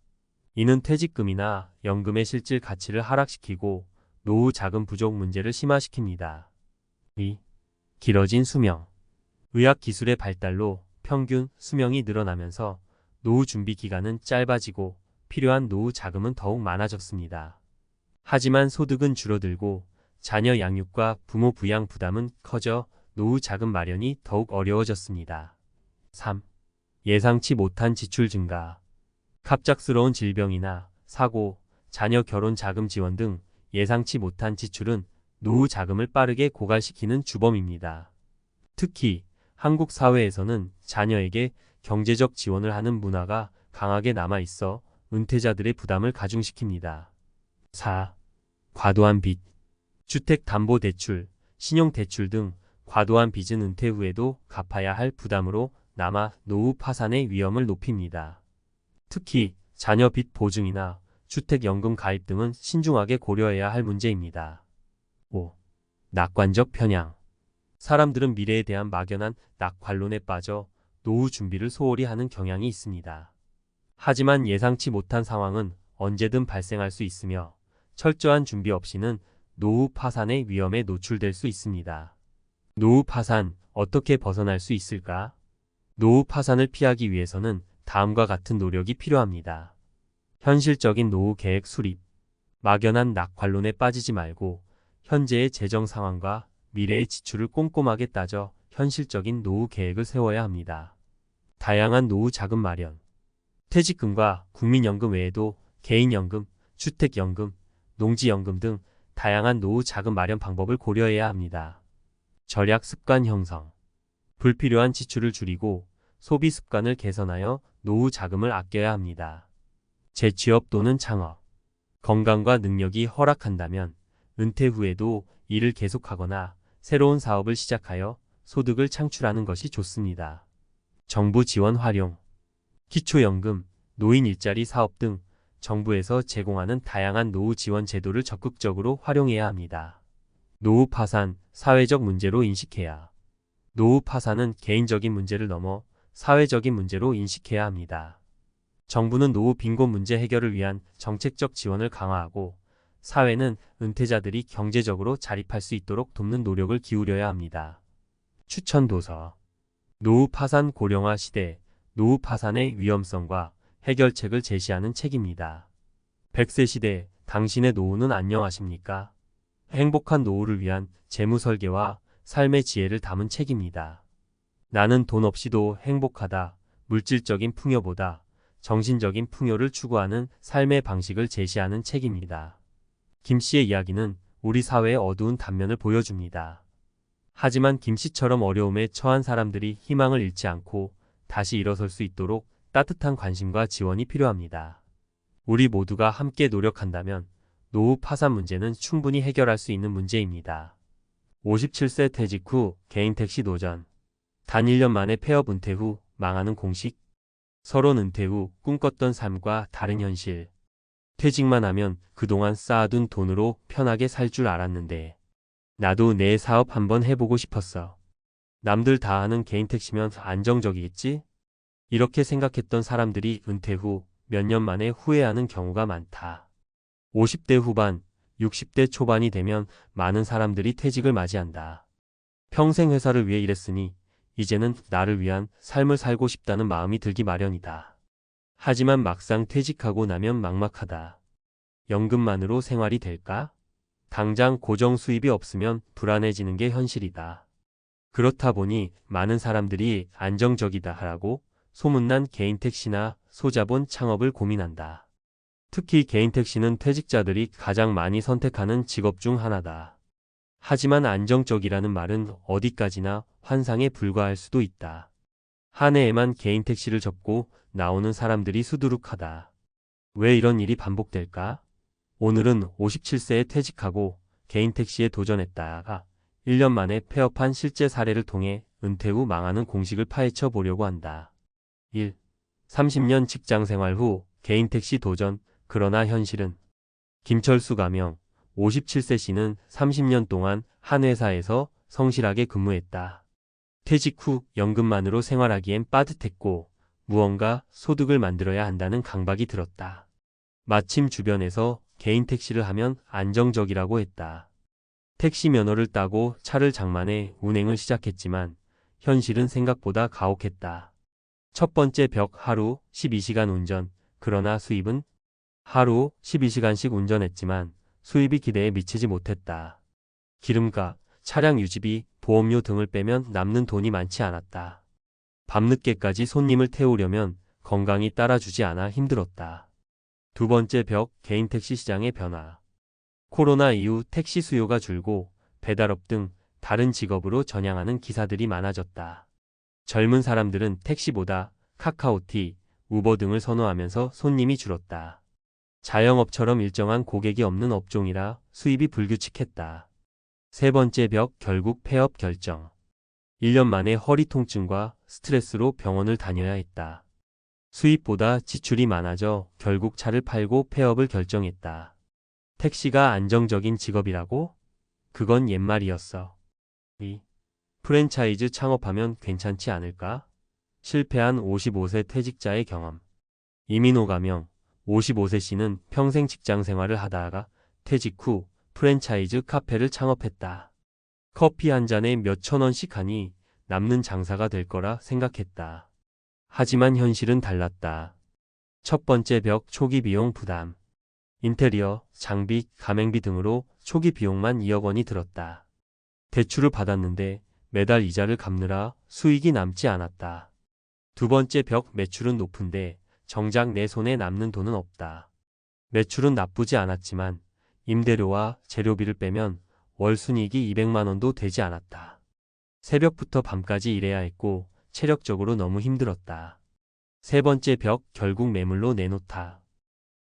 이는 퇴직금이나 연금의 실질 가치를 하락시키고 노후 자금 부족 문제를 심화시킵니다. 2. 길어진 수명. 의학 기술의 발달로 평균 수명이 늘어나면서 노후 준비 기간은 짧아지고 필요한 노후 자금은 더욱 많아졌습니다. 하지만 소득은 줄어들고 자녀 양육과 부모 부양 부담은 커져 노후 자금 마련이 더욱 어려워졌습니다. 3. 예상치 못한 지출 증가. 갑작스러운 질병이나 사고, 자녀 결혼 자금 지원 등 예상치 못한 지출은 노후 자금을 빠르게 고갈시키는 주범입니다. 특히 한국 사회에서는 자녀에게 경제적 지원을 하는 문화가 강하게 남아있어 은퇴자들의 부담을 가중시킵니다. 4. 과도한 빚. 주택담보대출, 신용대출 등 과도한 빚은 은퇴 후에도 갚아야 할 부담으로 남아 노후 파산의 위험을 높입니다. 특히 자녀 빚 보증이나 주택연금 가입 등은 신중하게 고려해야 할 문제입니다. 5. 낙관적 편향. 사람들은 미래에 대한 막연한 낙관론에 빠져 노후 준비를 소홀히 하는 경향이 있습니다. 하지만 예상치 못한 상황은 언제든 발생할 수 있으며 철저한 준비 없이는 노후 파산의 위험에 노출될 수 있습니다. 노후 파산, 어떻게 벗어날 수 있을까? 노후 파산을 피하기 위해서는 다음과 같은 노력이 필요합니다. 현실적인 노후 계획 수립. 막연한 낙관론에 빠지지 말고 현재의 재정 상황과 미래의 지출을 꼼꼼하게 따져 현실적인 노후 계획을 세워야 합니다. 다양한 노후 자금 마련. 퇴직금과 국민연금 외에도 개인연금, 주택연금, 농지연금 등 다양한 노후 자금 마련 방법을 고려해야 합니다. 절약 습관 형성. 불필요한 지출을 줄이고 소비 습관을 개선하여 노후 자금을 아껴야 합니다. 재취업 또는 창업. 건강과 능력이 허락한다면 은퇴 후에도 일을 계속하거나 새로운 사업을 시작하여 소득을 창출하는 것이 좋습니다. 정부 지원 활용. 기초연금, 노인 일자리 사업 등 정부에서 제공하는 다양한 노후 지원 제도를 적극적으로 활용해야 합니다. 노후 파산, 사회적 문제로 인식해야. 노후 파산은 개인적인 문제를 넘어 사회적인 문제로 인식해야 합니다. 정부는 노후 빈곤 문제 해결을 위한 정책적 지원을 강화하고 사회는 은퇴자들이 경제적으로 자립할 수 있도록 돕는 노력을 기울여야 합니다. 추천 도서. 노후 파산 고령화 시대, 노후 파산의 위험성과 해결책을 제시하는 책입니다. 100세 시대, 당신의 노후는 안녕하십니까? 행복한 노후를 위한 재무 설계와 삶의 지혜를 담은 책입니다. 나는 돈 없이도 행복하다. 물질적인 풍요보다 정신적인 풍요를 추구하는 삶의 방식을 제시하는 책입니다. 김 씨의 이야기는 우리 사회의 어두운 단면을 보여줍니다. 하지만 김 씨처럼 어려움에 처한 사람들이 희망을 잃지 않고 다시 일어설 수 있도록 따뜻한 관심과 지원이 필요합니다. 우리 모두가 함께 노력한다면 노후 파산 문제는 충분히 해결할 수 있는 문제입니다. 57세 퇴직 후 개인 택시 도전. 단 1년 만에 폐업 은퇴 후 망하는 공식. 서론 은퇴 후 꿈꿨던 삶과 다른 현실. 퇴직만 하면 그동안 쌓아둔 돈으로 편하게 살 줄 알았는데 나도 내 사업 한번 해보고 싶었어. 남들 다 하는 개인 택시면 안정적이겠지? 이렇게 생각했던 사람들이 은퇴 후 몇 년 만에 후회하는 경우가 많다. 50대 후반, 60대 초반이 되면 많은 사람들이 퇴직을 맞이한다. 평생 회사를 위해 일했으니 이제는 나를 위한 삶을 살고 싶다는 마음이 들기 마련이다. 하지만 막상 퇴직하고 나면 막막하다. 연금만으로 생활이 될까? 당장 고정 수입이 없으면 불안해지는 게 현실이다. 그렇다 보니 많은 사람들이 안정적이다 하라고 소문난 개인 택시나 소자본 창업을 고민한다. 특히 개인 택시는 퇴직자들이 가장 많이 선택하는 직업 중 하나다. 하지만 안정적이라는 말은 어디까지나 환상에 불과할 수도 있다. 한 해에만 개인 택시를 접고 나오는 사람들이 수두룩하다. 왜 이런 일이 반복될까? 오늘은 57세에 퇴직하고 개인 택시에 도전했다가 1년 만에 폐업한 실제 사례를 통해 은퇴 후 망하는 공식을 파헤쳐 보려고 한다. 1. 30년 직장생활 후 개인 택시 도전. 그러나 현실은 김철수 가명 57세 씨는 30년 동안 한 회사에서 성실하게 근무했다. 퇴직 후 연금만으로 생활하기엔 빠듯했고 무언가 소득을 만들어야 한다는 강박이 들었다. 마침 주변에서 개인 택시를 하면 안정적이라고 했다. 택시 면허를 따고 차를 장만해 운행을 시작했지만 현실은 생각보다 가혹했다. 첫 번째 벽 하루 12시간 운전. 그러나 수입은 하루 12시간씩 운전했지만 수입이 기대에 미치지 못했다. 기름값, 차량 유지비, 보험료 등을 빼면 남는 돈이 많지 않았다. 밤늦게까지 손님을 태우려면 건강이 따라주지 않아 힘들었다. 두 번째 벽, 개인 택시 시장의 변화. 코로나 이후 택시 수요가 줄고 배달업 등 다른 직업으로 전향하는 기사들이 많아졌다. 젊은 사람들은 택시보다 카카오티, 우버 등을 선호하면서 손님이 줄었다. 자영업처럼 일정한 고객이 없는 업종이라 수입이 불규칙했다. 세 번째 벽, 결국 폐업 결정. 1년 만에 허리 통증과 스트레스로 병원을 다녀야 했다. 수입보다 지출이 많아져 결국 차를 팔고 폐업을 결정했다. 택시가 안정적인 직업이라고? 그건 옛말이었어. 2. 프랜차이즈 창업하면 괜찮지 않을까? 실패한 55세 퇴직자의 경험. 이민호 가명 55세 씨는 평생 직장 생활을 하다가 퇴직 후 프랜차이즈 카페를 창업했다. 커피 한 잔에 몇천 원씩 하니 남는 장사가 될 거라 생각했다. 하지만 현실은 달랐다. 첫 번째 벽 초기 비용 부담. 인테리어, 장비, 가맹비 등으로 초기 비용만 2억 원이 들었다. 대출을 받았는데 매달 이자를 갚느라 수익이 남지 않았다. 두 번째 벽 매출은 높은데 정작 내 손에 남는 돈은 없다. 매출은 나쁘지 않았지만 임대료와 재료비를 빼면 월 순이익이 200만 원도 되지 않았다. 새벽부터 밤까지 일해야 했고 체력적으로 너무 힘들었다. 세 번째 벽 결국 매물로 내놓다.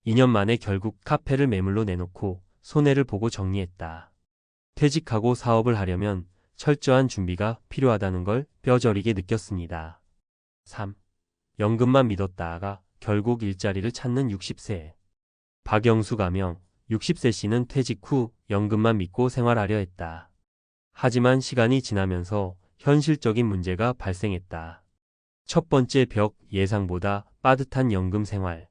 2년 만에 결국 카페를 매물로 내놓고 손해를 보고 정리했다. 퇴직하고 사업을 하려면 철저한 준비가 필요하다는 걸 뼈저리게 느꼈습니다. 3. 연금만 믿었다가 결국 일자리를 찾는 60세. 박영수 가명 60세 씨는 퇴직 후 연금만 믿고 생활하려 했다. 하지만 시간이 지나면서 현실적인 문제가 발생했다. 첫 번째 벽 예상보다 빠듯한 연금 생활.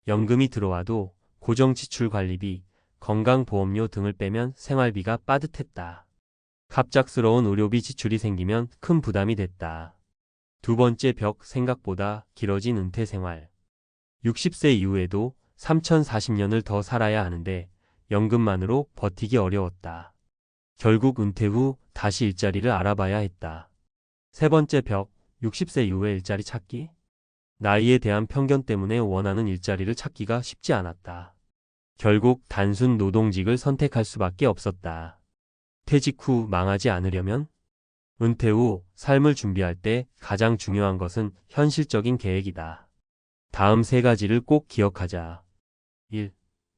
연금이 들어와도 고정 지출 관리비, 건강보험료 등을 빼면 생활비가 빠듯했다. 갑작스러운 의료비 지출이 생기면 큰 부담이 됐다. 두 번째 벽 생각보다 길어진 은퇴 생활. 60세 이후에도 3040년을 더 살아야 하는데 연금만으로 버티기 어려웠다. 결국 은퇴 후 다시 일자리를 알아봐야 했다. 세 번째 벽, 60세 이후에 일자리 찾기? 나이에 대한 편견 때문에 원하는 일자리를 찾기가 쉽지 않았다. 결국 단순 노동직을 선택할 수밖에 없었다. 퇴직 후 망하지 않으려면? 은퇴 후 삶을 준비할 때 가장 중요한 것은 현실적인 계획이다. 다음 세 가지를 꼭 기억하자. 1.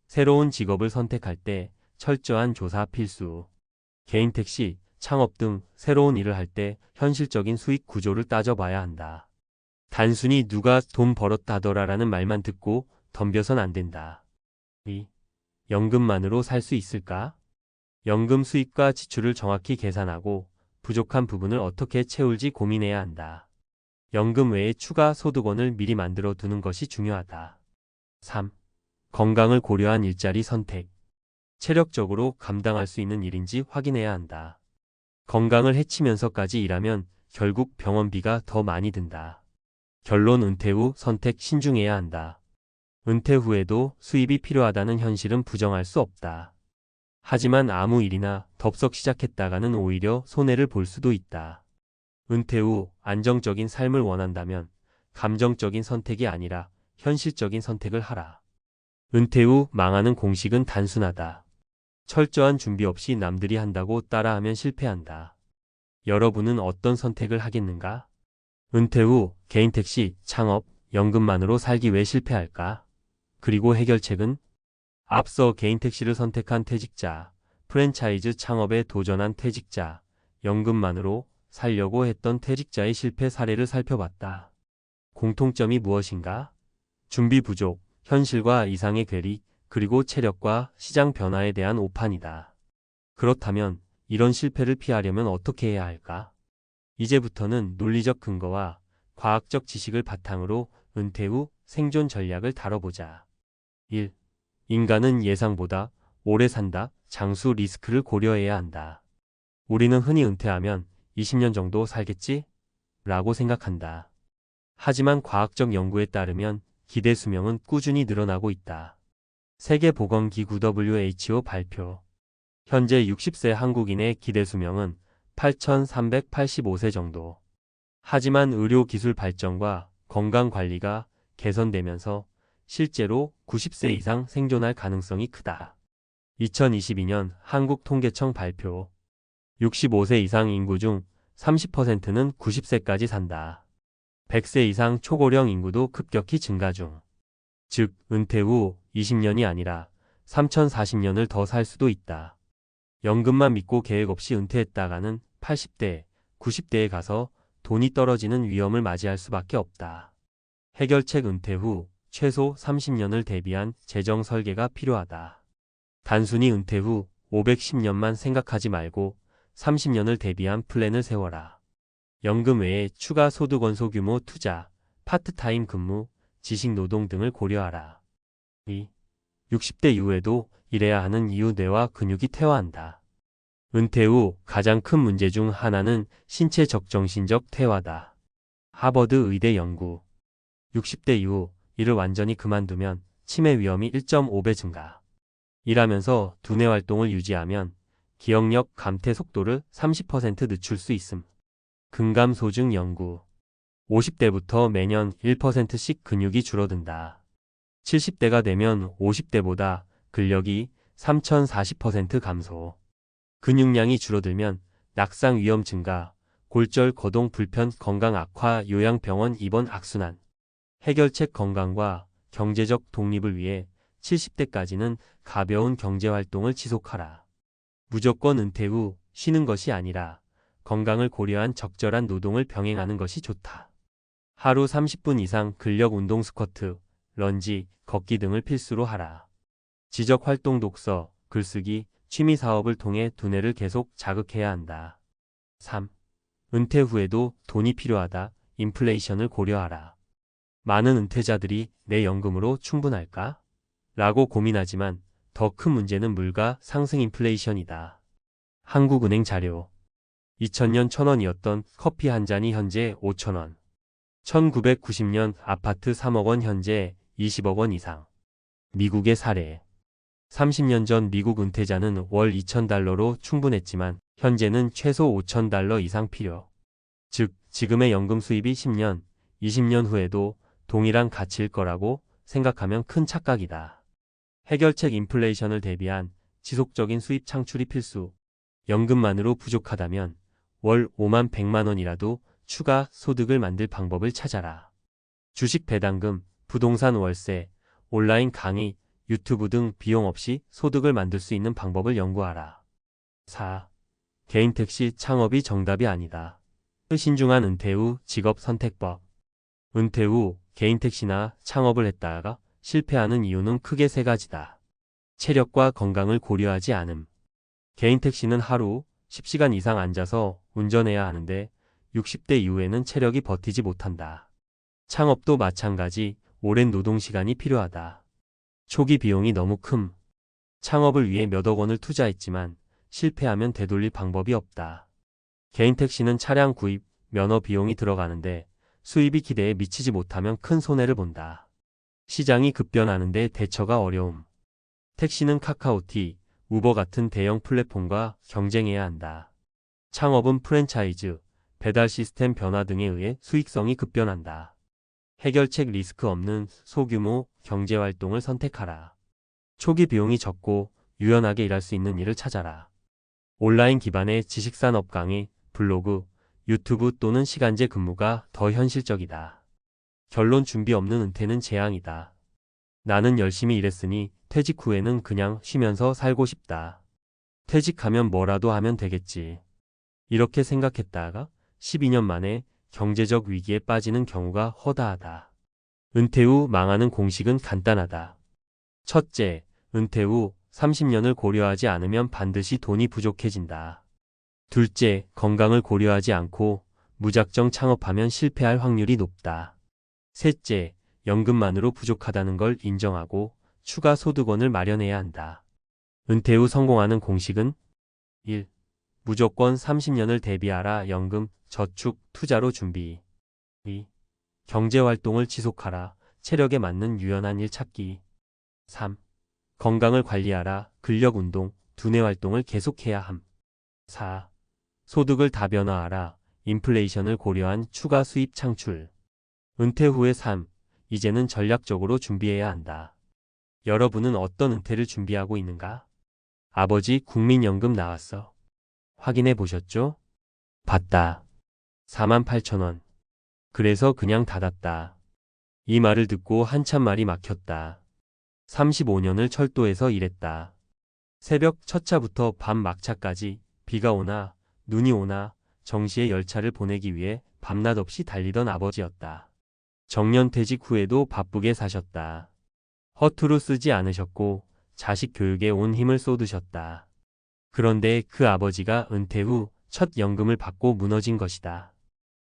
새로운 직업을 선택할 때 철저한 조사 필수. 개인 택시, 창업 등 새로운 일을 할 때 현실적인 수익 구조를 따져봐야 한다. 단순히 누가 돈 벌었다더라라는 말만 듣고 덤벼선 안 된다. 2. 연금만으로 살 수 있을까? 연금 수입과 지출을 정확히 계산하고 부족한 부분을 어떻게 채울지 고민해야 한다. 연금 외에 추가 소득원을 미리 만들어 두는 것이 중요하다. 3. 건강을 고려한 일자리 선택. 체력적으로 감당할 수 있는 일인지 확인해야 한다. 건강을 해치면서까지 일하면 결국 병원비가 더 많이 든다. 결론 은퇴 후 선택 신중해야 한다. 은퇴 후에도 수입이 필요하다는 현실은 부정할 수 없다. 하지만 아무 일이나 덥석 시작했다가는 오히려 손해를 볼 수도 있다. 은퇴 후 안정적인 삶을 원한다면 감정적인 선택이 아니라 현실적인 선택을 하라. 은퇴 후 망하는 공식은 단순하다. 철저한 준비 없이 남들이 한다고 따라하면 실패한다. 여러분은 어떤 선택을 하겠는가? 은퇴 후 개인 택시, 창업, 연금만으로 살기 왜 실패할까? 그리고 해결책은? 앞서 개인 택시를 선택한 퇴직자, 프랜차이즈 창업에 도전한 퇴직자, 연금만으로 살려고 했던 퇴직자의 실패 사례를 살펴봤다. 공통점이 무엇인가? 준비 부족, 현실과 이상의 괴리, 그리고 체력과 시장 변화에 대한 오판이다. 그렇다면 이런 실패를 피하려면 어떻게 해야 할까? 이제부터는 논리적 근거와 과학적 지식을 바탕으로 은퇴 후 생존 전략을 다뤄보자. 1. 인간은 예상보다 오래 산다. 장수 리스크를 고려해야 한다. 우리는 흔히 은퇴하면 20년 정도 살겠지? 라고 생각한다. 하지만 과학적 연구에 따르면 기대 수명은 꾸준히 늘어나고 있다. 세계보건기구 WHO 발표. 현재 60세 한국인의 기대 수명은 8,385세 정도. 하지만 의료기술 발전과 건강관리가 개선되면서 실제로 90세 이상 생존할 가능성이 크다. 2022년 한국통계청 발표. 65세 이상 인구 중 30%는 90세까지 산다. 100세 이상 초고령 인구도 급격히 증가 중. 즉, 은퇴 후 20년이 아니라 3040년을 더 살 수도 있다. 연금만 믿고 계획 없이 은퇴했다가는 80대, 90대에 가서 돈이 떨어지는 위험을 맞이할 수밖에 없다. 해결책 은퇴 후 최소 30년을 대비한 재정 설계가 필요하다. 단순히 은퇴 후 510년만 생각하지 말고 30년을 대비한 플랜을 세워라. 연금 외에 추가 소득 원소 규모 투자, 파트타임 근무, 지식 노동 등을 고려하라. 2. 60대 이후에도 일해야 하는 이유 뇌와 근육이 퇴화한다. 은퇴 후 가장 큰 문제 중 하나는 신체적 정신적 퇴화다. 하버드 의대 연구. 60대 이후 일을 완전히 그만두면 치매 위험이 1.5배 증가. 일하면서 두뇌 활동을 유지하면 기억력, 감퇴 속도를 30% 늦출 수 있음. 근감소증 연구. 50대부터 매년 1%씩 근육이 줄어든다. 70대가 되면 50대보다 근력이 3040% 감소. 근육량이 줄어들면 낙상 위험 증가, 골절 거동 불편 건강 악화 요양병원 입원 악순환. 해결책 건강과 경제적 독립을 위해 70대까지는 가벼운 경제활동을 지속하라. 무조건 은퇴 후 쉬는 것이 아니라 건강을 고려한 적절한 노동을 병행하는 것이 좋다. 하루 30분 이상 근력 운동 스쿼트, 런지, 걷기 등을 필수로 하라. 지적활동 독서, 글쓰기, 취미 사업을 통해 두뇌를 계속 자극해야 한다. 3. 은퇴 후에도 돈이 필요하다. 인플레이션을 고려하라. 많은 은퇴자들이 내 연금으로 충분할까? 라고 고민하지만 더 큰 문제는 물가 상승 인플레이션이다. 한국은행 자료. 2000년 1,000원이었던 커피 한 잔이 현재 5,000원. 1990년 아파트 3억 원 현재 20억 원 이상. 미국의 사례. 30년 전 미국 은퇴자는 월 2,000달러로 충분했지만 현재는 최소 5,000달러 이상 필요. 즉, 지금의 연금 수입이 10년, 20년 후에도 동일한 가치일 거라고 생각하면 큰 착각이다. 해결책 인플레이션을 대비한 지속적인 수입 창출이 필수. 연금만으로 부족하다면 월 5만 100만 원이라도 추가 소득을 만들 방법을 찾아라. 주식 배당금, 부동산 월세, 온라인 강의, 유튜브 등 비용 없이 소득을 만들 수 있는 방법을 연구하라. 4. 개인 택시 창업이 정답이 아니다. 신중한 은퇴 후 직업 선택법. 은퇴 후 개인 택시나 창업을 했다가 실패하는 이유는 크게 세 가지다. 체력과 건강을 고려하지 않음. 개인 택시는 하루 10시간 이상 앉아서 운전해야 하는데 60대 이후에는 체력이 버티지 못한다. 창업도 마찬가지 오랜 노동시간이 필요하다. 초기 비용이 너무 큼. 창업을 위해 몇억 원을 투자했지만 실패하면 되돌릴 방법이 없다. 개인 택시는 차량 구입, 면허 비용이 들어가는데 수입이 기대에 미치지 못하면 큰 손해를 본다. 시장이 급변하는데 대처가 어려움. 택시는 카카오티, 우버 같은 대형 플랫폼과 경쟁해야 한다. 창업은 프랜차이즈, 배달 시스템 변화 등에 의해 수익성이 급변한다. 해결책 리스크 없는 소규모 경제활동을 선택하라. 초기 비용이 적고 유연하게 일할 수 있는 일을 찾아라. 온라인 기반의 지식산업 강의, 블로그, 유튜브 또는 시간제 근무가 더 현실적이다. 결론 준비 없는 은퇴는 재앙이다. 나는 열심히 일했으니 퇴직 후에는 그냥 쉬면서 살고 싶다. 퇴직하면 뭐라도 하면 되겠지. 이렇게 생각했다가 12년 만에 경제적 위기에 빠지는 경우가 허다하다. 은퇴 후 망하는 공식은 간단하다. 첫째, 은퇴 후 30년을 고려하지 않으면 반드시 돈이 부족해진다. 둘째, 건강을 고려하지 않고 무작정 창업하면 실패할 확률이 높다. 셋째, 연금만으로 부족하다는 걸 인정하고 추가 소득원을 마련해야 한다. 은퇴 후 성공하는 공식은 1. 무조건 30년을 대비하라. 연금, 저축, 투자로 준비. 2. 경제활동을 지속하라. 체력에 맞는 유연한 일 찾기. 3. 건강을 관리하라. 근력 운동, 두뇌 활동을 계속해야 함. 4. 소득을 다변화하라. 인플레이션을 고려한 추가 수입 창출. 은퇴 후의 삶. 이제는 전략적으로 준비해야 한다. 여러분은 어떤 은퇴를 준비하고 있는가? 아버지 국민연금 나왔어. 확인해 보셨죠? 봤다. 48,000원. 그래서 그냥 닫았다. 이 말을 듣고 한참 말이 막혔다. 35년을 철도에서 일했다. 새벽 첫 차부터 밤 막차까지 비가 오나 눈이 오나 정시에 열차를 보내기 위해 밤낮 없이 달리던 아버지였다. 정년퇴직 후에도 바쁘게 사셨다. 허투루 쓰지 않으셨고 자식 교육에 온 힘을 쏟으셨다. 그런데 그 아버지가 은퇴 후 첫 연금을 받고 무너진 것이다.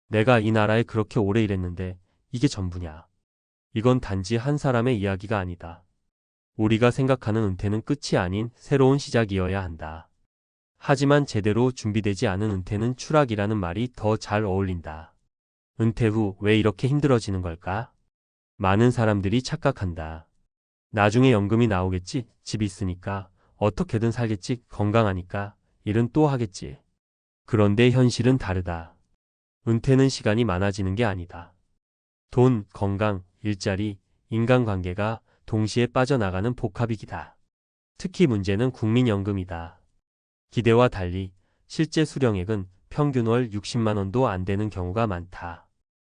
내가 이 나라에 그렇게 오래 일했는데 이게 전부냐. 이건 단지 한 사람의 이야기가 아니다. 우리가 생각하는 은퇴는 끝이 아닌 새로운 시작이어야 한다. 하지만 제대로 준비되지 않은 은퇴는 추락이라는 말이 더 잘 어울린다. 은퇴 후 왜 이렇게 힘들어지는 걸까? 많은 사람들이 착각한다. 나중에 연금이 나오겠지, 집 있으니까, 어떻게든 살겠지, 건강하니까, 일은 또 하겠지. 그런데 현실은 다르다. 은퇴는 시간이 많아지는 게 아니다. 돈, 건강, 일자리, 인간관계가 동시에 빠져나가는 복합이기다. 특히 문제는 국민연금이다. 기대와 달리 실제 수령액은 평균 월 60만 원도 안 되는 경우가 많다.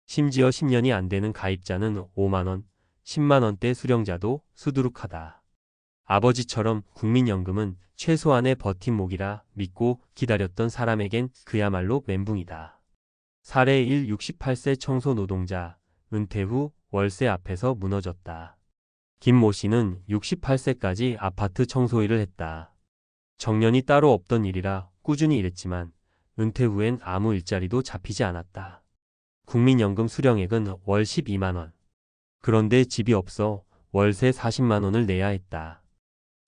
심지어 10년이 안 되는 가입자는 5만 원, 10만 원대 수령자도 수두룩하다. 아버지처럼 국민연금은 최소한의 버팀목이라 믿고 기다렸던 사람에겐 그야말로 멘붕이다. 사례 1. 68세 청소 노동자, 은퇴 후 월세 앞에서 무너졌다. 김모 씨는 68세까지 아파트 청소 일을 했다. 정년이 따로 없던 일이라 꾸준히 일했지만 은퇴 후엔 아무 일자리도 잡히지 않았다. 국민연금 수령액은 월 12만 원. 그런데 집이 없어 월세 40만 원을 내야 했다.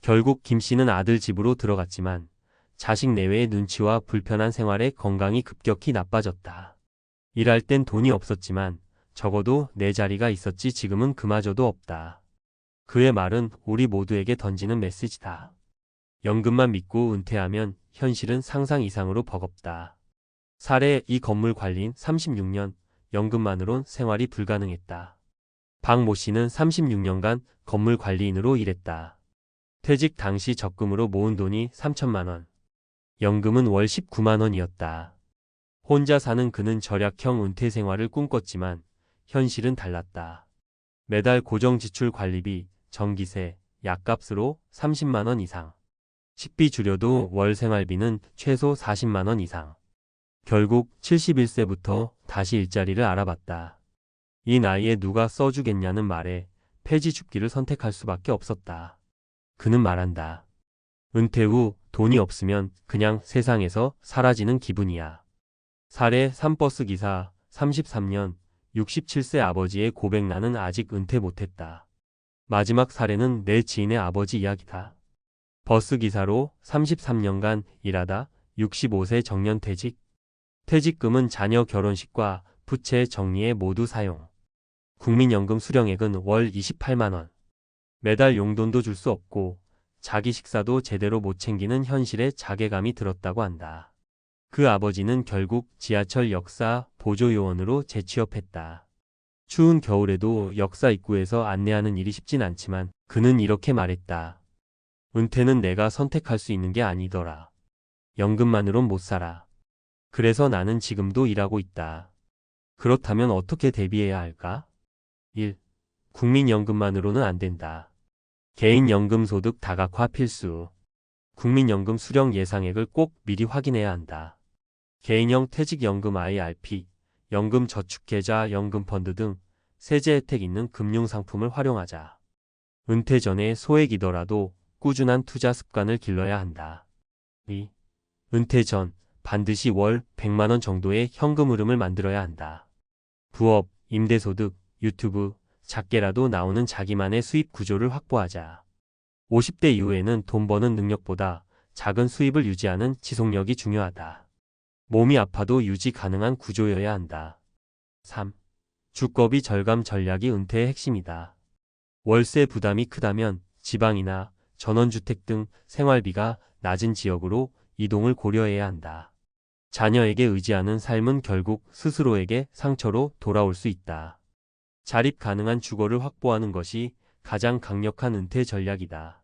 결국 김 씨는 아들 집으로 들어갔지만 자식 내외의 눈치와 불편한 생활에 건강이 급격히 나빠졌다. 일할 땐 돈이 없었지만 적어도 내 자리가 있었지 지금은 그마저도 없다. 그의 말은 우리 모두에게 던지는 메시지다. 연금만 믿고 은퇴하면 현실은 상상 이상으로 버겁다. 사례 이 건물 관리인 36년, 연금만으론 생활이 불가능했다. 박모 씨는 36년간 건물 관리인으로 일했다. 퇴직 당시 적금으로 모은 돈이 3천만 원. 연금은 월 19만 원이었다. 혼자 사는 그는 절약형 은퇴 생활을 꿈꿨지만 현실은 달랐다. 매달 고정 지출 관리비, 전기세, 약값으로 30만 원 이상. 식비 줄여도 월 생활비는 최소 40만 원 이상. 결국 71세부터 다시 일자리를 알아봤다. 이 나이에 누가 써주겠냐는 말에 폐지 줍기를 선택할 수밖에 없었다. 그는 말한다. 은퇴 후 돈이 없으면 그냥 세상에서 사라지는 기분이야. 사례 3버스 기사 33년 67세 아버지의 고백 나는 아직 은퇴 못했다. 마지막 사례는 내 지인의 아버지 이야기다. 버스 기사로 33년간 일하다 65세 정년퇴직. 퇴직금은 자녀 결혼식과 부채 정리에 모두 사용. 국민연금 수령액은 월 28만 원. 매달 용돈도 줄 수 없고 자기 식사도 제대로 못 챙기는 현실에 자괴감이 들었다고 한다. 그 아버지는 결국 지하철 역사 보조요원으로 재취업했다. 추운 겨울에도 역사 입구에서 안내하는 일이 쉽진 않지만 그는 이렇게 말했다. 은퇴는 내가 선택할 수 있는 게 아니더라. 연금만으론 못 살아. 그래서 나는 지금도 일하고 있다. 그렇다면 어떻게 대비해야 할까? 1. 국민연금만으로는 안 된다. 개인연금소득 다각화 필수. 국민연금 수령 예상액을 꼭 미리 확인해야 한다. 개인형 퇴직연금 IRP, 연금저축계좌, 연금펀드 등 세제 혜택 있는 금융상품을 활용하자. 은퇴 전에 소액이더라도 꾸준한 투자 습관을 길러야 한다. 2. 은퇴 전 반드시 월 100만 원 정도의 현금 흐름을 만들어야 한다. 부업, 임대소득, 유튜브, 작게라도 나오는 자기만의 수입 구조를 확보하자. 50대 이후에는 돈 버는 능력보다 작은 수입을 유지하는 지속력이 중요하다. 몸이 아파도 유지 가능한 구조여야 한다. 3. 주거비 절감 전략이 은퇴의 핵심이다. 월세 부담이 크다면 지방이나 전원주택 등 생활비가 낮은 지역으로 이동을 고려해야 한다. 자녀에게 의지하는 삶은 결국 스스로에게 상처로 돌아올 수 있다. 자립 가능한 주거를 확보하는 것이 가장 강력한 은퇴 전략이다.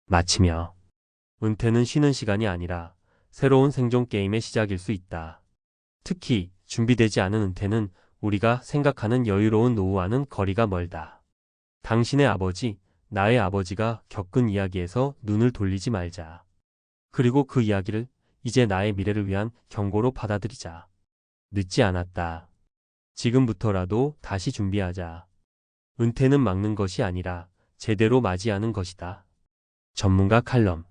마치며 은퇴는 쉬는 시간이 아니라 새로운 생존 게임의 시작일 수 있다. 특히 준비되지 않은 은퇴는 우리가 생각하는 여유로운 노후와는 거리가 멀다. 당신의 아버지, 나의 아버지가 겪은 이야기에서 눈을 돌리지 말자. 그리고 그 이야기를 이제 나의 미래를 위한 경고로 받아들이자. 늦지 않았다. 지금부터라도 다시 준비하자. 은퇴는 막는 것이 아니라 제대로 맞이하는 것이다. 전문가 칼럼.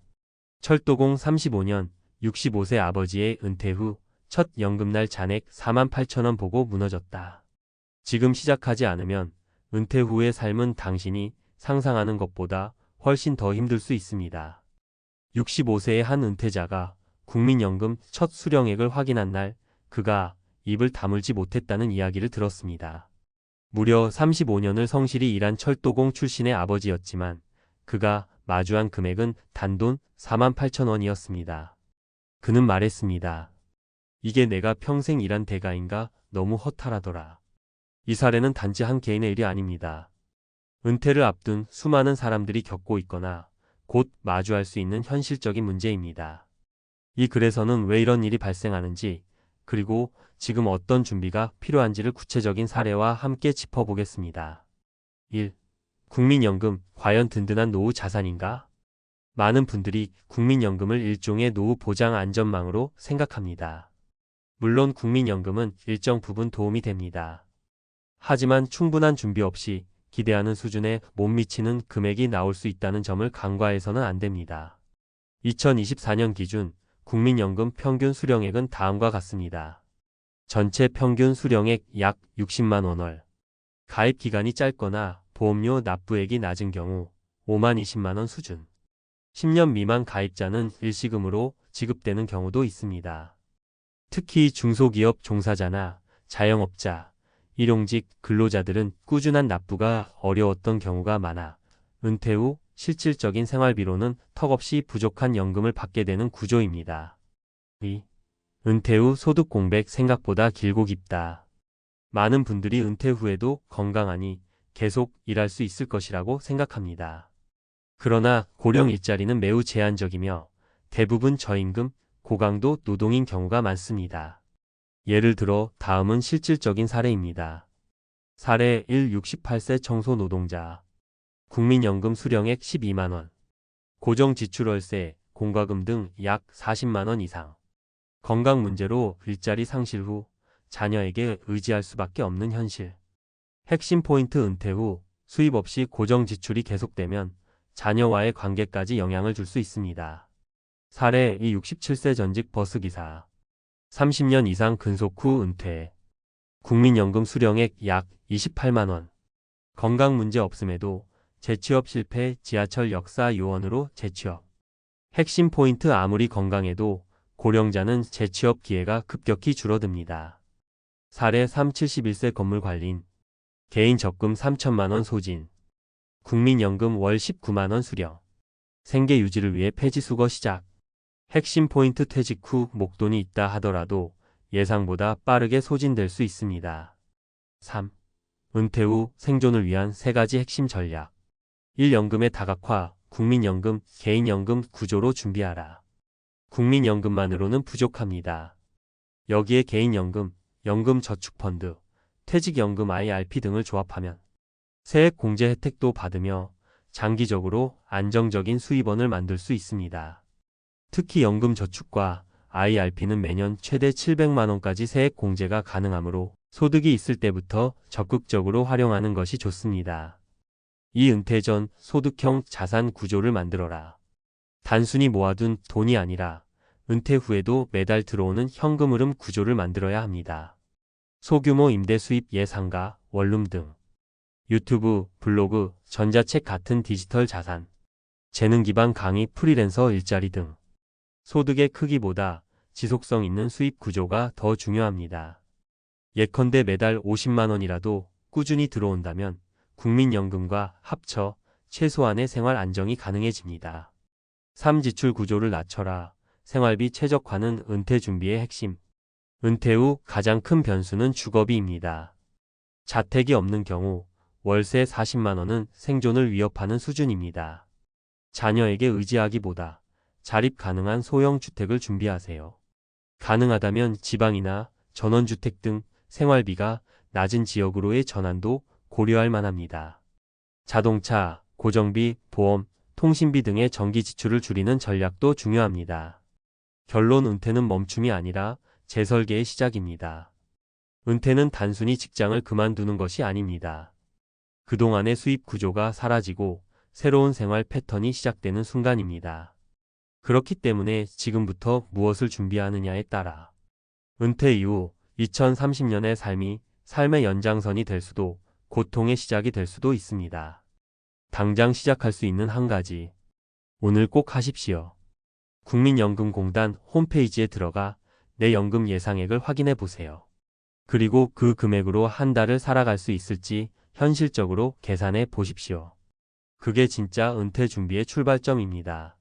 철도공 35년 65세 아버지의 은퇴 후 첫 연금날 잔액 48,000원 보고 무너졌다. 지금 시작하지 않으면 은퇴 후의 삶은 당신이 상상하는 것보다 훨씬 더 힘들 수 있습니다. 65세의 한 은퇴자가 국민연금 첫 수령액을 확인한 날 그가 입을 다물지 못했다는 이야기를 들었습니다. 무려 35년을 성실히 일한 철도공 출신의 아버지였지만 그가 마주한 금액은 단돈 48,000원이었습니다. 그는 말했습니다. 이게 내가 평생 일한 대가인가? 너무 허탈하더라. 이 사례는 단지 한 개인의 일이 아닙니다. 은퇴를 앞둔 수많은 사람들이 겪고 있거나 곧 마주할 수 있는 현실적인 문제입니다. 이 글에서는 왜 이런 일이 발생하는지 그리고 지금 어떤 준비가 필요한지를 구체적인 사례와 함께 짚어보겠습니다. 1. 국민연금, 과연 든든한 노후 자산인가? 많은 분들이 국민연금을 일종의 노후 보장 안전망으로 생각합니다. 물론 국민연금은 일정 부분 도움이 됩니다. 하지만 충분한 준비 없이 기대하는 수준에 못 미치는 금액이 나올 수 있다는 점을 간과해서는 안 됩니다. 2024년 기준 국민연금 평균 수령액은 다음과 같습니다. 전체 평균 수령액 약 60만 원월. 가입 기간이 짧거나 보험료 납부액이 낮은 경우 5만 20만 원 수준. 10년 미만 가입자는 일시금으로 지급되는 경우도 있습니다. 특히 중소기업 종사자나 자영업자, 일용직 근로자들은 꾸준한 납부가 어려웠던 경우가 많아 은퇴 후 실질적인 생활비로는 턱없이 부족한 연금을 받게 되는 구조입니다. 2. 은퇴 후 소득 공백 생각보다 길고 깊다. 많은 분들이 은퇴 후에도 건강하니 계속 일할 수 있을 것이라고 생각합니다. 그러나 고령 일자리는 매우 제한적이며 대부분 저임금, 고강도 노동인 경우가 많습니다. 예를 들어 다음은 실질적인 사례입니다. 사례 1. 68세 청소 노동자. 국민연금 수령액 12만 원. 고정 지출 월세, 공과금 등 약 40만 원 이상. 건강 문제로 일자리 상실 후 자녀에게 의지할 수밖에 없는 현실. 핵심 포인트 은퇴 후 수입 없이 고정 지출이 계속되면 자녀와의 관계까지 영향을 줄 수 있습니다. 사례 2. 67세 전직 버스기사. 30년 이상 근속 후 은퇴. 국민연금 수령액 약 28만 원. 건강 문제 없음에도 재취업 실패 지하철 역사 요원으로 재취업. 핵심 포인트 아무리 건강해도 고령자는 재취업 기회가 급격히 줄어듭니다. 사례 3. 71세 건물관리인. 개인 적금 3천만 원 소진. 국민연금 월 19만 원 수령. 생계 유지를 위해 폐지수거 시작. 핵심 포인트 퇴직 후 목돈이 있다 하더라도 예상보다 빠르게 소진될 수 있습니다. 3. 은퇴 후 생존을 위한 3가지 핵심 전략. 1. 연금의 다각화, 국민연금, 개인연금 구조로 준비하라. 국민연금만으로는 부족합니다. 여기에 개인연금, 연금저축펀드, 퇴직연금 IRP 등을 조합하면 세액 공제 혜택도 받으며 장기적으로 안정적인 수입원을 만들 수 있습니다. 특히 연금저축과 IRP는 매년 최대 700만 원까지 세액 공제가 가능하므로 소득이 있을 때부터 적극적으로 활용하는 것이 좋습니다. 이 은퇴 전 소득형 자산 구조를 만들어라. 단순히 모아둔 돈이 아니라 은퇴 후에도 매달 들어오는 현금 흐름 구조를 만들어야 합니다. 소규모 임대 수입 예상가, 원룸 등. 유튜브, 블로그, 전자책 같은 디지털 자산. 재능 기반 강의, 프리랜서 일자리 등. 소득의 크기보다 지속성 있는 수입 구조가 더 중요합니다. 예컨대 매달 50만 원이라도 꾸준히 들어온다면 국민연금과 합쳐 최소한의 생활 안정이 가능해집니다. 3. 지출 구조를 낮춰라. 생활비 최적화는 은퇴 준비의 핵심. 은퇴 후 가장 큰 변수는 주거비입니다. 자택이 없는 경우 월세 40만 원은 생존을 위협하는 수준입니다. 자녀에게 의지하기보다 자립 가능한 소형 주택을 준비하세요. 가능하다면 지방이나 전원주택 등 생활비가 낮은 지역으로의 전환도 고려할 만합니다. 자동차, 고정비, 보험, 통신비 등의 정기 지출을 줄이는 전략도 중요합니다. 결론 은퇴는 멈춤이 아니라 재설계의 시작입니다. 은퇴는 단순히 직장을 그만두는 것이 아닙니다. 그동안의 수입 구조가 사라지고 새로운 생활 패턴이 시작되는 순간입니다. 그렇기 때문에 지금부터 무엇을 준비하느냐에 따라 은퇴 이후 2030년의 삶이 삶의 연장선이 될 수도 고통의 시작이 될 수도 있습니다. 당장 시작할 수 있는 한 가지. 오늘 꼭 하십시오. 국민연금공단 홈페이지에 들어가 내 연금 예상액을 확인해 보세요. 그리고 그 금액으로 한 달을 살아갈 수 있을지 현실적으로 계산해 보십시오. 그게 진짜 은퇴 준비의 출발점입니다.